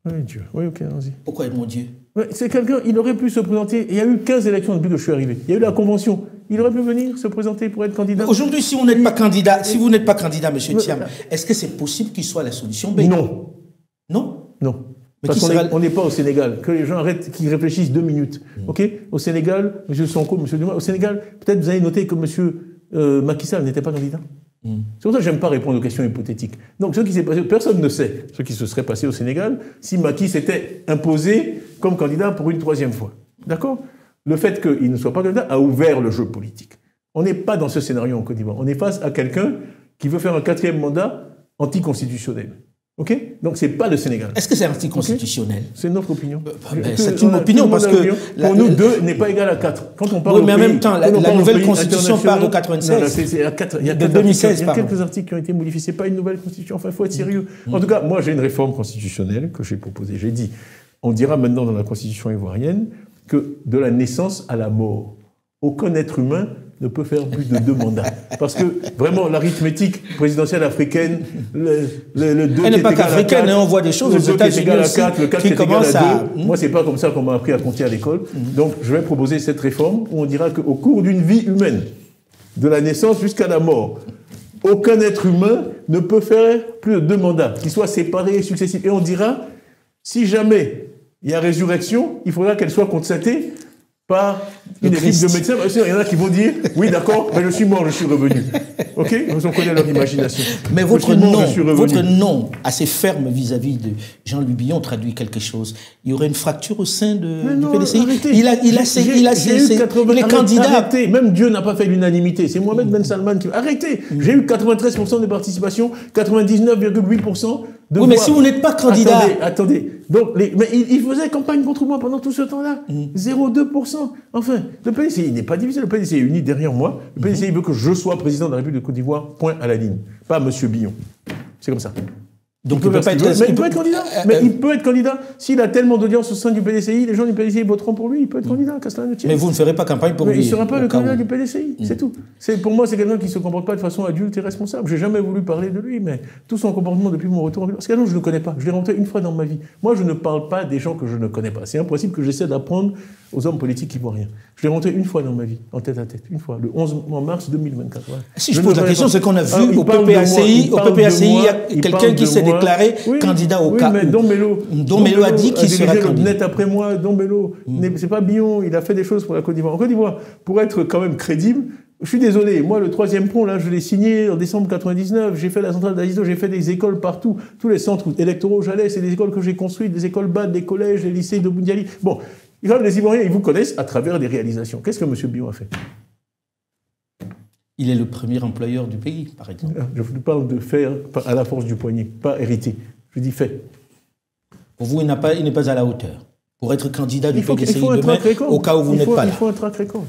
Oui, Dieu. Oui, ok, allons-y. Pourquoi mon Dieu? C'est quelqu'un, il aurait pu se présenter. Il y a eu 15 élections depuis que je suis arrivé. Il y a eu la convention. Il aurait pu venir se présenter pour être candidat. Aujourd'hui, si vous n'êtes pas candidat, monsieur Thiam, est-ce que c'est possible qu'il soit la solution B? Non. Non? Non. Mais parce qu'on n'est pas au Sénégal. Que les gens arrêtent, qu'ils réfléchissent 2 minutes. Ok? Au Sénégal, M. Sonko, M. Duma, au Sénégal, peut-être vous avez noté que M. Macky Sall n'était pas candidat. C'est pour ça que j'aime pas répondre aux questions hypothétiques. Donc, ce qui s'est passé, personne ne sait ce qui se serait passé au Sénégal si Macky s'était imposé comme candidat pour une 3e fois. D'accord? Le fait qu'il ne soit pas candidat a ouvert le jeu politique. On n'est pas dans ce scénario en Côte d'Ivoire. On est face à quelqu'un qui veut faire un 4e mandat anticonstitutionnel. Ok? Donc, c'est pas le Sénégal. Est-ce que c'est anticonstitutionnel? Okay? C'est notre opinion. C'est une opinion parce que... Pour nous, 2 n'est pas égal à 4. Quand on parle oui, mais en même temps, la nouvelle constitution part de 96. Il y a 2016, quelques articles qui ont été modifiés. C'est pas une nouvelle constitution. Enfin, il faut être sérieux. En tout cas, moi, j'ai une réforme constitutionnelle que j'ai proposée. J'ai dit, on dira maintenant dans la constitution ivoirienne que de la naissance à la mort, aucun être humain ne peut faire plus de 2 mandats. Parce que, vraiment, l'arithmétique présidentielle africaine, le 2 elle n'est pas qu'africaine, on voit des choses aux États-Unis aussi 4, le 4 qui commence à 2. Moi, c'est pas comme ça qu'on m'a appris à compter à l'école. Donc, je vais proposer cette réforme où on dira qu'au cours d'une vie humaine, de la naissance jusqu'à la mort, aucun être humain ne peut faire plus de 2 mandats, qui soient séparés et successifs. Et on dira, si jamais il y a résurrection, il faudra qu'elle soit constatée par une équipe de médecins. Il y en a qui vont dire, oui, d'accord, mais je suis mort, je suis revenu. OK? On connaît leur imagination. Mais votre nom assez ferme vis-à-vis de Jean-Louis Billon traduit quelque chose. Il y aurait une fracture au sein du PDCI. Arrêtez. Il est candidat. Arrêtez. Même Dieu n'a pas fait l'unanimité. C'est Mohamed Ben Salman qui... Arrêtez. J'ai eu 93% de participation, 99,8% de voix. Oui, mais si vous n'êtes pas candidat... Attendez. Donc, mais il faisait campagne contre moi pendant tout ce temps-là. 0,2%. Enfin, le PDCI n'est pas divisé. Le PDCI est uni derrière moi. Le PDCI veut que je sois président de la République de Côte d'Ivoire, point à la ligne. Pas M. Billon. C'est comme ça. Donc il peut pas être... Mais il peut être candidat. Mais il peut être candidat. S'il a tellement d'audience au sein du PDCI, les gens du PDCI voteront pour lui. Il peut être candidat, Mais vous ne ferez pas campagne pour lui. Il ne sera pas le candidat du PDCI. C'est tout. Pour moi, c'est quelqu'un qui ne se comporte pas de façon adulte et responsable. Je n'ai jamais voulu parler de lui, mais tout son comportement depuis mon retour en ville. Parce que je ne le connais pas. Je l'ai rencontré une fois dans ma vie. Moi, je ne parle pas des gens que je ne connais pas. C'est un principe que j'essaie d'apprendre aux hommes politiques ivoiriens. Je l'ai rencontré une fois dans ma vie, en tête à tête. Une fois, le 11 mars 2024. Ouais. Si je pose la question, c'est qu'on a vu au PPACI, il y a quelqu'un qui s'est déclaré candidat au cas. Oui, mais Dombello a dit qu'il sera candidat. Net après moi, Dombello. C'est pas Billon, il a fait des choses pour la Côte d'Ivoire. En Côte d'Ivoire, pour être quand même crédible, je suis désolé, moi le 3e pont, là, je l'ai signé en décembre 99, j'ai fait la centrale d'Azizo, j'ai fait des écoles partout, tous les centres électoraux où j'allais, c'est des écoles que j'ai construites, des écoles BAD, des collèges, des lycées de Boundiali. Bon, les Ivoiriens, ils vous connaissent à travers des réalisations. Qu'est-ce que M. Billon a fait? Il est le premier employeur du pays, par exemple. Je vous parle de faire à la force du poignet, pas hérité. Je dis fait. Pour vous, il n'est pas à la hauteur. Pour être candidat du PDCI demain, au cas où vous n'êtes pas là. Il faut un track record.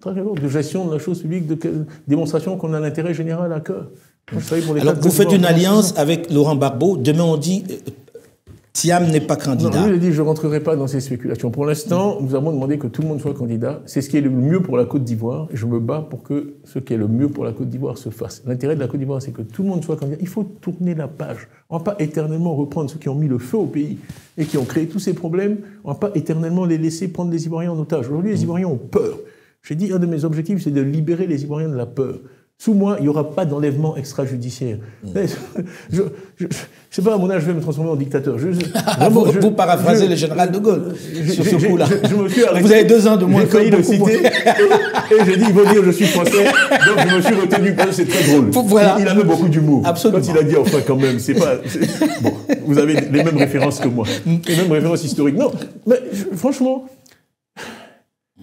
De gestion de la chose publique, de démonstration qu'on a l'intérêt général à cœur. Alors, vous faites une alliance avec Laurent Gbagbo. Demain, on dit Thiam n'est pas candidat. Non, lui, il a dit je ne rentrerai pas dans ces spéculations. Pour l'instant, nous avons demandé que tout le monde soit candidat. C'est ce qui est le mieux pour la Côte d'Ivoire. Et je me bats pour que ce qui est le mieux pour la Côte d'Ivoire se fasse. L'intérêt de la Côte d'Ivoire, c'est que tout le monde soit candidat. Il faut tourner la page. On ne va pas éternellement reprendre ceux qui ont mis le feu au pays et qui ont créé tous ces problèmes. On ne va pas éternellement les laisser prendre les Ivoiriens en otage. Aujourd'hui, les Ivoiriens ont peur. J'ai dit, un de mes objectifs, c'est de libérer les Ivoiriens de la peur. Sous moi, il n'y aura pas d'enlèvement extrajudiciaire. Je sais pas, à mon âge, je vais me transformer en dictateur. Vous paraphrasez le général de Gaulle sur ce coup-là. Je me suis arrêté. Vous avez 2 ans de moins. J'ai failli le citer. Et j'ai dit, ils vont dire, je suis français. Donc je me suis retenu, parce que c'est très drôle. Voilà. Il avait beaucoup d'humour. Absolument. Quand il a dit, enfin, quand même, c'est pas... Bon, vous avez les mêmes références que moi. Les mêmes références historiques. Non, mais franchement...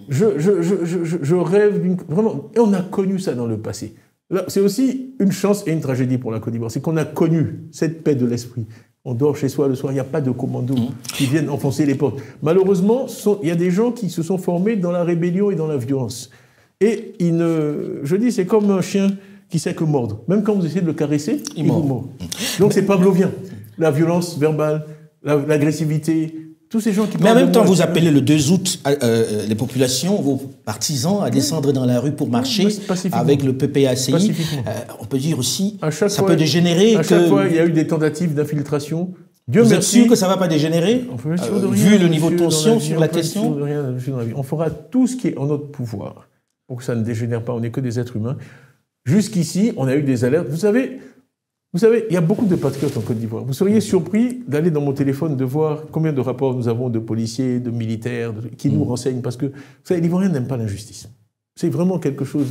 Je rêve d'une... Vraiment, et on a connu ça dans le passé. C'est aussi une chance et une tragédie pour la Côte d'Ivoire. C'est qu'on a connu cette paix de l'esprit. On dort chez soi le soir, il n'y a pas de commandos qui viennent enfoncer les portes. Malheureusement, il y a des gens qui se sont formés dans la rébellion et dans la violence. Et je dis, c'est comme un chien qui sait que mordre. Même quand vous essayez de le caresser, il vous mord. Donc c'est pavlovien. La violence verbale, l'agressivité... Tous ces gens qui Mais en même temps, vous appelez le 2 août les populations, vos partisans, à descendre dans la rue pour marcher avec le PPACI. On peut dire aussi, ça peut dégénérer. À chaque fois, il y a eu des tentatives d'infiltration. Vous êtes sûr que ça ne va pas dégénérer, vu le niveau de tension sur la question? On fera tout ce qui est en notre pouvoir pour que ça ne dégénère pas. On n'est que des êtres humains. Jusqu'ici, on a eu des alertes. Vous savez, il y a beaucoup de patriotes en Côte d'Ivoire. Vous seriez surpris d'aller dans mon téléphone, de voir combien de rapports nous avons de policiers, de militaires, qui nous renseignent. Parce que, vous savez, l'Ivoirien n'aime pas l'injustice. C'est vraiment quelque chose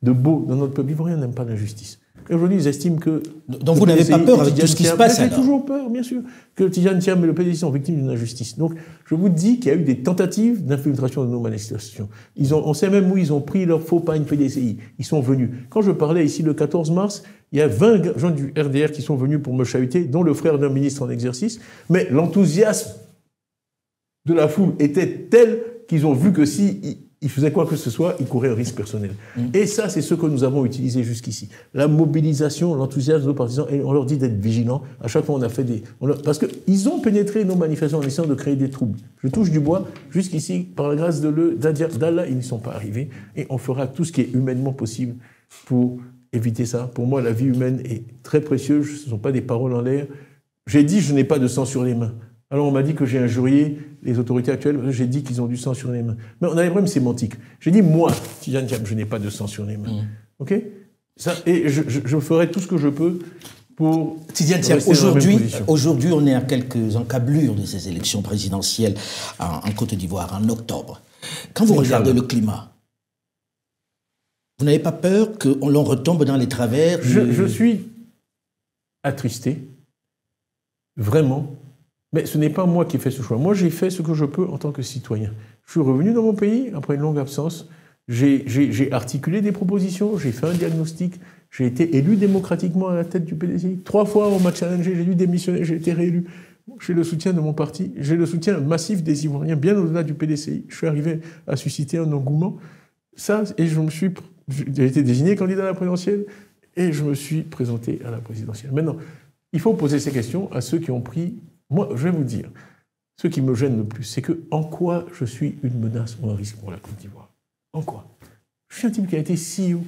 de beau dans notre peuple. L'Ivoirien n'aime pas l'injustice. Et aujourd'hui, ils estiment que... Donc vous n'avez pas peur avec tout ce qui se passe, J'ai toujours peur, bien sûr, que Tidjane Thiam et le PDC sont victimes d'une injustice. Donc, je vous dis qu'il y a eu des tentatives d'infiltration de nos manifestations. On sait même où ils ont pris leur faux pagne PDCI. Ils sont venus. Quand je parlais ici le 14 mars, il y a 20 gens du RDR qui sont venus pour me chahuter, dont le frère d'un ministre en exercice. Mais l'enthousiasme de la foule était tel qu'ils ont vu que si ils faisaient quoi que ce soit, ils couraient un risque personnel. Et ça, c'est ce que nous avons utilisé jusqu'ici. La mobilisation, l'enthousiasme de nos partisans, et on leur dit d'être vigilants. À chaque fois, on a fait parce qu'ils ont pénétré nos manifestations en essayant de créer des troubles. Je touche du bois. Jusqu'ici, par la grâce d'Allah, ils n'y sont pas arrivés. Et on fera tout ce qui est humainement possible pour éviter ça. Pour moi, la vie humaine est très précieuse. Ce ne sont pas des paroles en l'air. J'ai dit, je n'ai pas de sang sur les mains. Alors on m'a dit que j'ai injurié les autorités actuelles, j'ai dit qu'ils ont du sang sur les mains. Mais on a des problèmes sémantiques. J'ai dit, moi, Tidjane Thiam, je n'ai pas de sang sur les mains. OK ça, et je ferai tout ce que je peux pour... Tidjane Thiam, aujourd'hui, on est à quelques encablures de ces élections présidentielles en Côte d'Ivoire, en octobre. Quand vous regardez le climat, vous n'avez pas peur qu'on l'on retombe dans les travers je suis attristé, vraiment. Mais ce n'est pas moi qui ai fait ce choix. Moi, j'ai fait ce que je peux en tant que citoyen. Je suis revenu dans mon pays après une longue absence. J'ai articulé des propositions, j'ai fait un diagnostic. J'ai été élu démocratiquement à la tête du PDCI. 3 fois, on m'a challengé, j'ai dû démissionner, j'ai été réélu. J'ai le soutien de mon parti, j'ai le soutien massif des Ivoiriens, bien au-delà du PDCI. Je suis arrivé à susciter un engouement. Ça, et j'ai été désigné candidat à la présidentielle et je me suis présenté à la présidentielle. Maintenant, il faut poser ces questions à ceux qui ont pris... Moi, je vais vous dire, ce qui me gêne le plus, c'est que en quoi je suis une menace ou un risque pour la Côte d'Ivoire? En quoi? Je suis un type qui a été CEO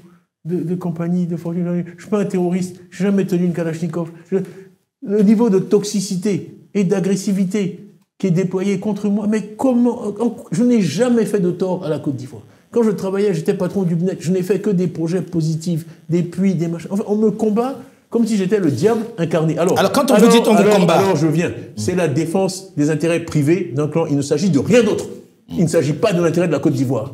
de compagnie, de fortune. Je ne suis pas un terroriste, je n'ai jamais tenu une Kalachnikov. Le niveau de toxicité et d'agressivité qui est déployé contre moi, mais comment? Je n'ai jamais fait de tort à la Côte d'Ivoire. Quand je travaillais, j'étais patron du BNEC, je n'ai fait que des projets positifs, des puits, des machins. Enfin, on me combat comme si j'étais le diable incarné. Alors quand on vous dit on vous combat... Alors je viens. C'est la défense des intérêts privés d'un clan. Il ne s'agit de rien d'autre. Il ne s'agit pas de l'intérêt de la Côte d'Ivoire.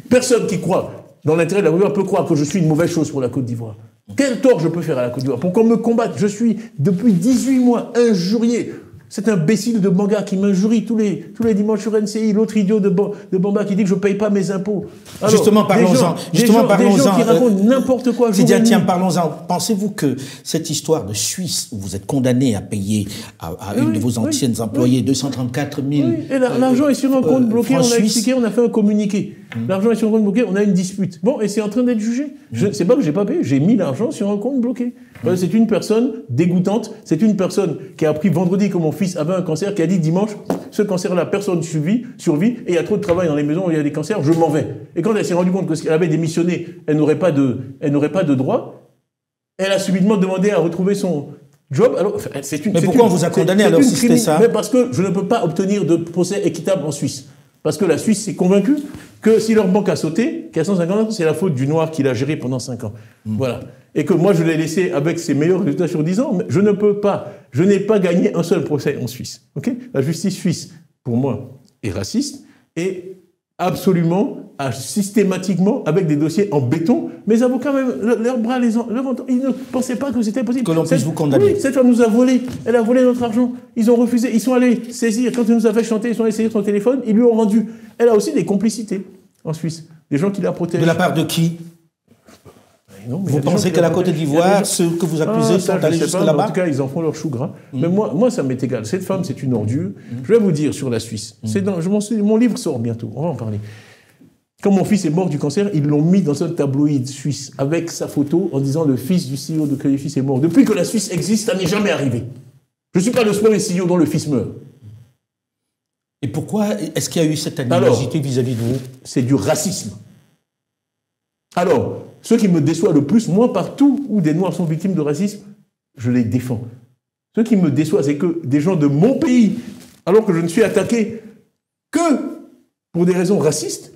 Personne qui croit dans l'intérêt de la Côte d'Ivoire peut croire que je suis une mauvaise chose pour la Côte d'Ivoire. Quel tort je peux faire à la Côte d'Ivoire pour qu'on me combatte? Je suis, depuis 18 mois, injurié. Cet imbécile de Banga qui m'injurie tous les dimanches sur NCI, l'autre idiot de Bamba qui dit que je ne paye pas mes impôts. Alors, justement, parlons-en. Des gens qui racontent n'importe quoi. Tiens, parlons-en. Pensez-vous que cette histoire de Suisse, où vous êtes condamné à payer à une de vos anciennes employées 234 000... Oui, et l'argent est sur un compte bloqué, on a expliqué, on a fait un communiqué. L'argent est sur un compte bloqué, on a une dispute. Bon, et c'est en train d'être jugé. C'est pas que j'ai pas payé, j'ai mis l'argent sur un compte bloqué. C'est une personne dégoûtante, c'est une personne qui a appris vendredi que mon fils avait un cancer, qui a dit dimanche, ce cancer-là, personne survit, et il y a trop de travail dans les maisons où il y a des cancers, je m'en vais. Et quand elle s'est rendue compte qu'elle avait démissionné, elle n'aurait pas de droit, elle a subitement demandé à retrouver son job. Alors, mais pourquoi on vous a condamné alors si c'était ça? Mais parce que je ne peux pas obtenir de procès équitable en Suisse. Parce que la Suisse s'est convaincue que si leur banque a sauté, qu'à 150 ans, c'est la faute du noir qui l'a géré pendant 5 ans. Voilà. Et que moi, je l'ai laissé avec ses meilleurs résultats sur 10 ans, mais je n'ai pas gagné un seul procès en Suisse. Okay, la justice suisse, pour moi, est raciste et absolument, systématiquement, avec des dossiers en béton. Mes avocats, même, leurs bras, ils ne pensaient pas que c'était possible. Que l'on puisse vous condamner. Oui, cette femme nous a volé. Elle a volé notre argent. Ils ont refusé. Ils sont allés saisir. Quand elle nous a fait chanter, ils sont allés saisir son téléphone. Ils lui ont rendu. Elle a aussi des complicités en Suisse. Des gens qui la protègent. De la part de qui? Non, vous pensez qu'à la Côte d'Ivoire, ceux que vous accusez sont allés jusque là-bas? En tout cas, ils en font leur chou gras. Mais moi, ça m'est égal. Cette femme, c'est une ordure. Je vais vous dire sur la Suisse. Mon livre sort bientôt. On va en parler. Quand mon fils est mort du cancer, ils l'ont mis dans un tabloïd suisse avec sa photo en disant le fils du CEO de Crédit Suisse est mort. Depuis que la Suisse existe, ça n'est jamais arrivé. Je ne suis pas le premier CEO dont le fils meurt. Et pourquoi est-ce qu'il y a eu cette animosité vis-à-vis de vous? C'est du racisme. Alors, ce qui me déçoit le plus, moi, partout où des Noirs sont victimes de racisme, je les défends. Ce qui me déçoit, c'est que des gens de mon pays, alors que je ne suis attaqué que pour des raisons racistes,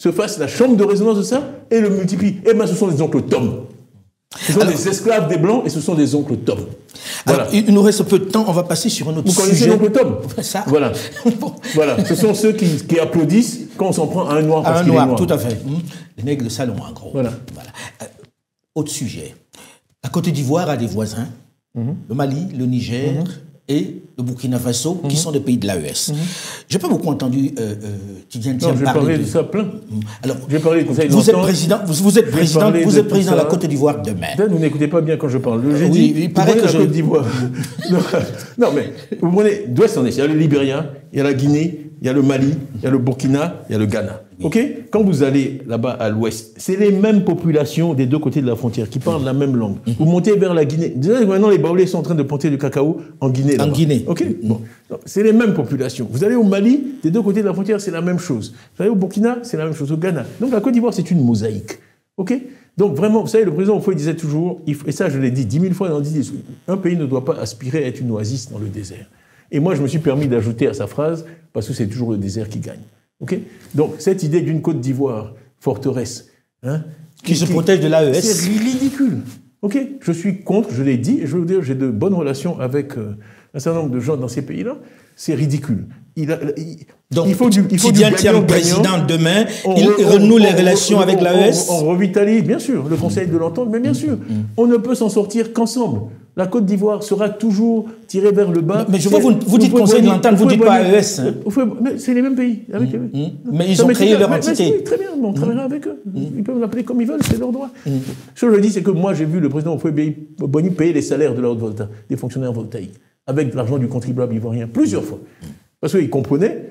se fassent la chambre de résonance de ça et le multiplient. Eh bien, ce sont des oncles Tom. Ce sont des esclaves des Blancs et ce sont des oncles Tom. Voilà. Alors, il nous reste peu de temps, on va passer sur un autre sujet. Vous connaissez l'oncle Tom? Ça. Voilà. Voilà. Ce sont ceux qui applaudissent quand on s'en prend à un noir parce qu'il est noir. Tout à fait. Les nègres de salon, en gros. Voilà. Autre sujet. La Côte d'Ivoire a des voisins, le Mali, le Niger et le Burkina Faso, qui sont des pays de l'AES. Je n'ai pas beaucoup entendu Tidjane Thiam parler de ça plein. Alors, j'ai parlé du Conseil de vous êtes président de la Côte d'Ivoire demain. Vous n'écoutez pas bien quand je parle. Oui, il paraît que la Côte d'Ivoire. Non, mais vous prenez d'ouest en est. Il y a le Libéria, il y a la Guinée, il y a le Mali, il y a le Burkina, il y a le Ghana. Ok? Quand vous allez là-bas à l'ouest, c'est les mêmes populations des deux côtés de la frontière qui parlent la même langue. Vous montez vers la Guinée. Maintenant, les Baoulés sont en train de planter du cacao en Guinée. En Guinée. Ok? Bon. C'est les mêmes populations. Vous allez au Mali, des deux côtés de la frontière, c'est la même chose. Vous allez au Burkina, c'est la même chose. Au Ghana. Donc la Côte d'Ivoire, c'est une mosaïque. Ok? Donc vraiment, vous savez, le président Oufoué disait toujours, et ça je l'ai dit 10 000 fois dans 10 discours, un pays ne doit pas aspirer à être une oasis dans le désert. Et moi, je me suis permis d'ajouter à sa phrase, parce que c'est toujours le désert qui gagne. Okay? Donc, cette idée d'une Côte d'Ivoire forteresse, qui se protège de l'AES, c'est ridicule. Okay? Je suis contre, je l'ai dit, et je veux vous dire, j'ai de bonnes relations avec un certain nombre de gens dans ces pays-là. C'est ridicule. Donc, il faut du président demain, il renoue les relations avec l'AES. On revitalise, bien sûr, le Conseil de l'Entente, mais bien sûr, on ne peut s'en sortir qu'ensemble. La Côte d'Ivoire sera toujours tirée vers le bas. Mais je vois, vous dites Conseil de l'Entente, vous ne dites pas AES. C'est les mêmes pays. Avec eux. Mais ils ont créé leur entité. Oui, très bien, on travaillera avec eux. Ils peuvent l'appeler comme ils veulent, c'est leur droit. Ce que je dis, c'est que moi, j'ai vu le président Oufoué-Boigny payer les salaires de la Haute-Volta, des fonctionnaires voltaïques, avec l'argent du contribuable ivoirien, plusieurs fois. Parce qu'ils comprenaient,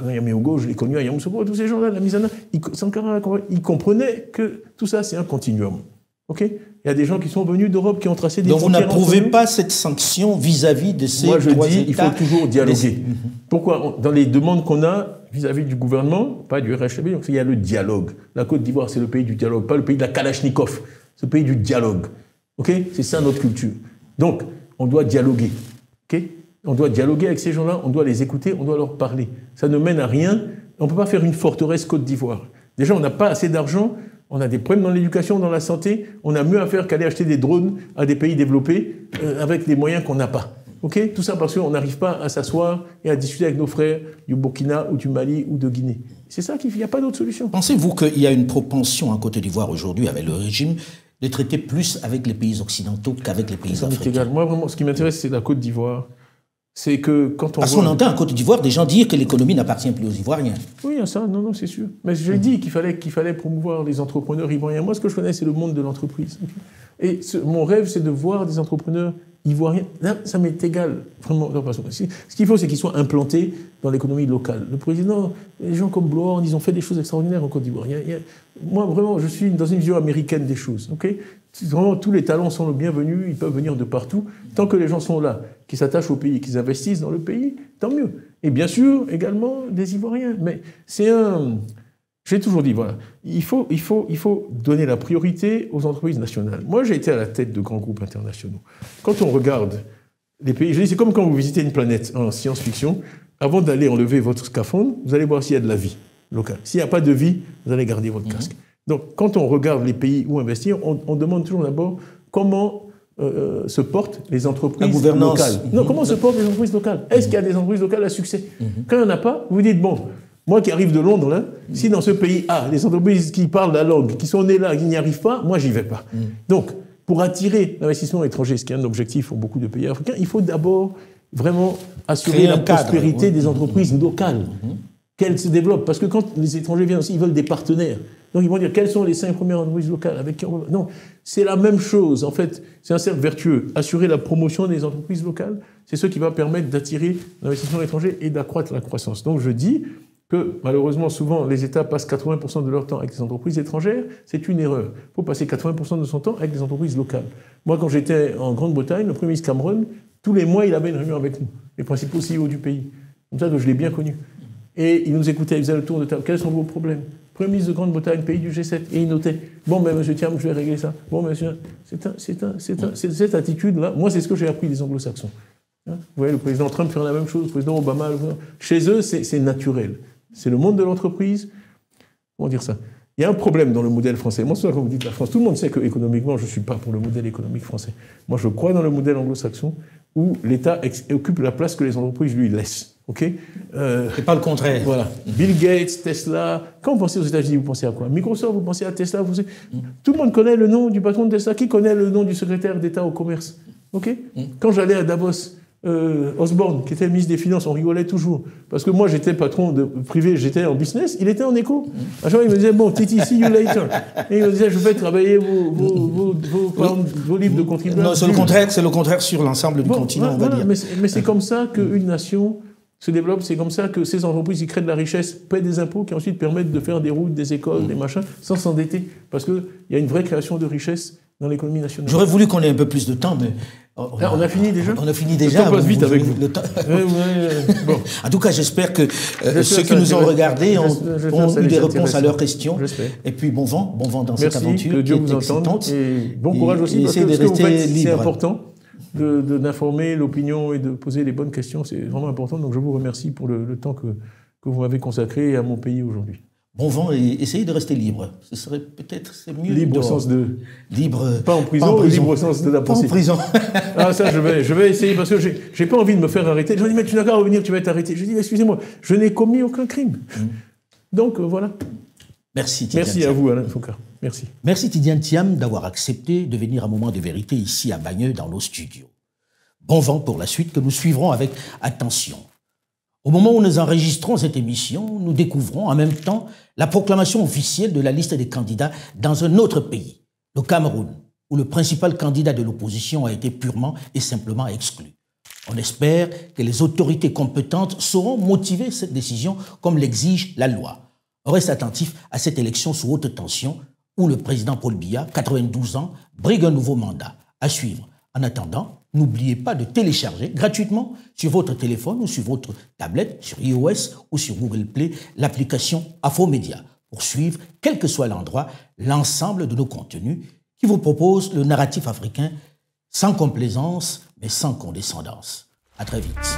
Yaméogo, je l'ai connu à Yamoussoukro, tous ces gens-là, la Misana, ils comprenaient que tout ça, c'est un continuum. Okay? Il y a des gens qui sont venus d'Europe, qui ont tracé des frontières. Donc vous n'approuvez pas cette sanction vis-à-vis de ces trois États? Moi je dis, il faut toujours dialoguer. Pourquoi? Dans les demandes qu'on a vis-à-vis du gouvernement, pas du RHB, il y a le dialogue. La Côte d'Ivoire, c'est le pays du dialogue, pas le pays de la Kalachnikov. C'est le pays du dialogue. Okay? C'est ça notre culture. Donc, on doit dialoguer. Okay? On doit dialoguer avec ces gens-là, on doit les écouter, on doit leur parler. Ça ne mène à rien. On ne peut pas faire une forteresse Côte d'Ivoire. Déjà, on n'a pas assez d'argent, on a des problèmes dans l'éducation, dans la santé, on a mieux à faire qu'aller acheter des drones à des pays développés avec des moyens qu'on n'a pas. Okay? Tout ça parce qu'on n'arrive pas à s'asseoir et à discuter avec nos frères du Burkina ou du Mali ou de Guinée. C'est ça qu'il n'y a pas d'autre solution. Pensez-vous qu'il y a une propension en Côte d'Ivoire aujourd'hui avec le régime de traiter plus avec les pays occidentaux qu'avec les pays africains? C'est égal. Moi, vraiment, ce qui m'intéresse, c'est la Côte d'Ivoire. C'est que quand on parce qu'on entend en Côte d'Ivoire des gens dire que l'économie n'appartient plus aux Ivoiriens. Oui, ça, non, c'est sûr. Mais j'ai dit qu'il fallait promouvoir les entrepreneurs ivoiriens. Moi, ce que je connais, c'est le monde de l'entreprise. Et mon rêve, c'est de voir des entrepreneurs ivoiriens. Là, ça m'est égal, vraiment. Ce qu'il faut, c'est qu'ils soient implantés dans l'économie locale. Le président, les gens comme Bloor, ils ont fait des choses extraordinaires en Côte d'Ivoire. Moi, vraiment, je suis dans une vision américaine des choses. Okay? Vraiment, tous les talents sont le bienvenu, ils peuvent venir de partout. Tant que les gens sont là, qui s'attachent au pays, qu'ils investissent dans le pays, tant mieux. Et bien sûr, également, des Ivoiriens. Mais c'est un... J'ai toujours dit, voilà, il faut donner la priorité aux entreprises nationales. Moi, j'ai été à la tête de grands groupes internationaux. Quand on regarde les pays, je dis, c'est comme quand vous visitez une planète en science-fiction, avant d'aller enlever votre scaphandre, vous allez voir s'il y a de la vie locale. S'il n'y a pas de vie, vous allez garder votre casque. Donc, quand on regarde les pays où investir, on demande toujours d'abord comment se portent les entreprises locales. Non, comment se portent les entreprises locales? Est-ce qu'il y a des entreprises locales à succès? Quand il n'y en a pas, vous dites, bon, moi qui arrive de Londres, là, si dans ce pays A, les entreprises qui parlent la langue, qui sont nées là, qui n'y arrivent pas, moi, j'y vais pas. Donc, pour attirer l'investissement étranger, ce qui est un objectif pour beaucoup de pays africains, il faut d'abord vraiment assurer la prospérité des entreprises locales, qu'elles se développent. Parce que quand les étrangers viennent aussi, ils veulent des partenaires. Donc ils vont dire, quelles sont les 5 premières entreprises locales avec qui on va... Non, c'est la même chose. En fait, c'est un cercle vertueux. Assurer la promotion des entreprises locales, c'est ce qui va permettre d'attirer l'investissement étranger et d'accroître la croissance. Donc je dis que malheureusement, souvent, les États passent 80% de leur temps avec des entreprises étrangères. C'est une erreur. Il faut passer 80% de son temps avec des entreprises locales. Moi, quand j'étais en Grande-Bretagne, le Premier ministre Cameron, tous les mois, il avait une réunion avec nous, les principaux CEO du pays. Comme ça que je l'ai bien connu. Et il nous écoutait, il faisait le tour de table. Quels sont vos problèmes? Premier ministre de Grande-Bretagne, pays du G7, et il notait. Bon, mais monsieur Thiam, je vais régler ça. Bon, monsieur, c'est cette attitude-là. Moi, c'est ce que j'ai appris des Anglo-Saxons. Vous voyez, le président Trump fait la même chose, le président Obama. Chez eux, c'est naturel. C'est le monde de l'entreprise. Comment dire ça? Il y a un problème dans le modèle français. Moi, c'est ça quand vous dites la France. Tout le monde sait qu'économiquement, je ne suis pas pour le modèle économique français. Moi, je crois dans le modèle anglo-saxon où l'État occupe la place que les entreprises lui laissent. OK? Et pas le contraire. Voilà. Bill Gates, Tesla. Quand vous pensez aux États-Unis, vous pensez à quoi? Microsoft, vous pensez à Tesla, vous pensez... Tout le monde connaît le nom du patron de Tesla. Qui connaît le nom du secrétaire d'État au commerce? OK? Quand j'allais à Davos, Osborne, qui était le ministre des Finances, on rigolait toujours. Parce que moi, j'étais patron de privé, j'étais en business, il était en éco. À chaque fois, il me disait, bon, Titi, see you later. Et il me disait, je vais travailler vos livres de contribuables. Non, c'est le contraire sur l'ensemble du continent, on va dire. Mais c'est comme ça qu'une nation se développe, c'est comme ça que ces entreprises qui créent de la richesse paient des impôts qui ensuite permettent de faire des routes, des écoles, des machins, sans s'endetter. Parce qu'il y a une vraie création de richesse dans l'économie nationale. J'aurais voulu qu'on ait un peu plus de temps, mais... On a fini déjà? On a fini déjà. Le temps passe vite avec vous. Bon. En tout cas, j'espère que ceux qui nous ont regardés ont eu des réponses à leurs questions. Et puis, bon vent dans cette aventure. Que Dieu vous entende. Et bon courage aussi, parce que ce que vous faites, c'est important d'informer l'opinion et de poser les bonnes questions. C'est vraiment important. Donc, je vous remercie pour le temps que vous m'avez consacré à mon pays aujourd'hui. Bon vent et essayez de rester libre. Ce serait peut-être mieux. Libre au sens de... Libre... Pas en prison, libre au sens de la pensée. Pas en prison. Ah, ça, je vais essayer, parce que j'ai pas envie de me faire arrêter. Je me dis, mais tu n'as qu'à revenir, tu vas être arrêté. Je dis, excusez-moi, je n'ai commis aucun crime. Donc, voilà. Merci, Tidiane. Merci à vous, Alain Foucault. Merci. Merci, Tidiane Thiam, d'avoir accepté de venir à Moment de Vérité ici à Bagneux, dans nos studios. Bon vent pour la suite que nous suivrons avec attention. Au moment où nous enregistrons cette émission, nous découvrons en même temps la proclamation officielle de la liste des candidats dans un autre pays, le Cameroun, où le principal candidat de l'opposition a été purement et simplement exclu. On espère que les autorités compétentes sauront motiver cette décision comme l'exige la loi. On reste attentif à cette élection sous haute tension où le président Paul Biya, 92 ans, brigue un nouveau mandat. À suivre. En attendant, n'oubliez pas de télécharger gratuitement sur votre téléphone ou sur votre tablette, sur iOS ou sur Google Play, l'application Afromédia pour suivre, quel que soit l'endroit, l'ensemble de nos contenus qui vous proposent le narratif africain sans complaisance mais sans condescendance. À très vite.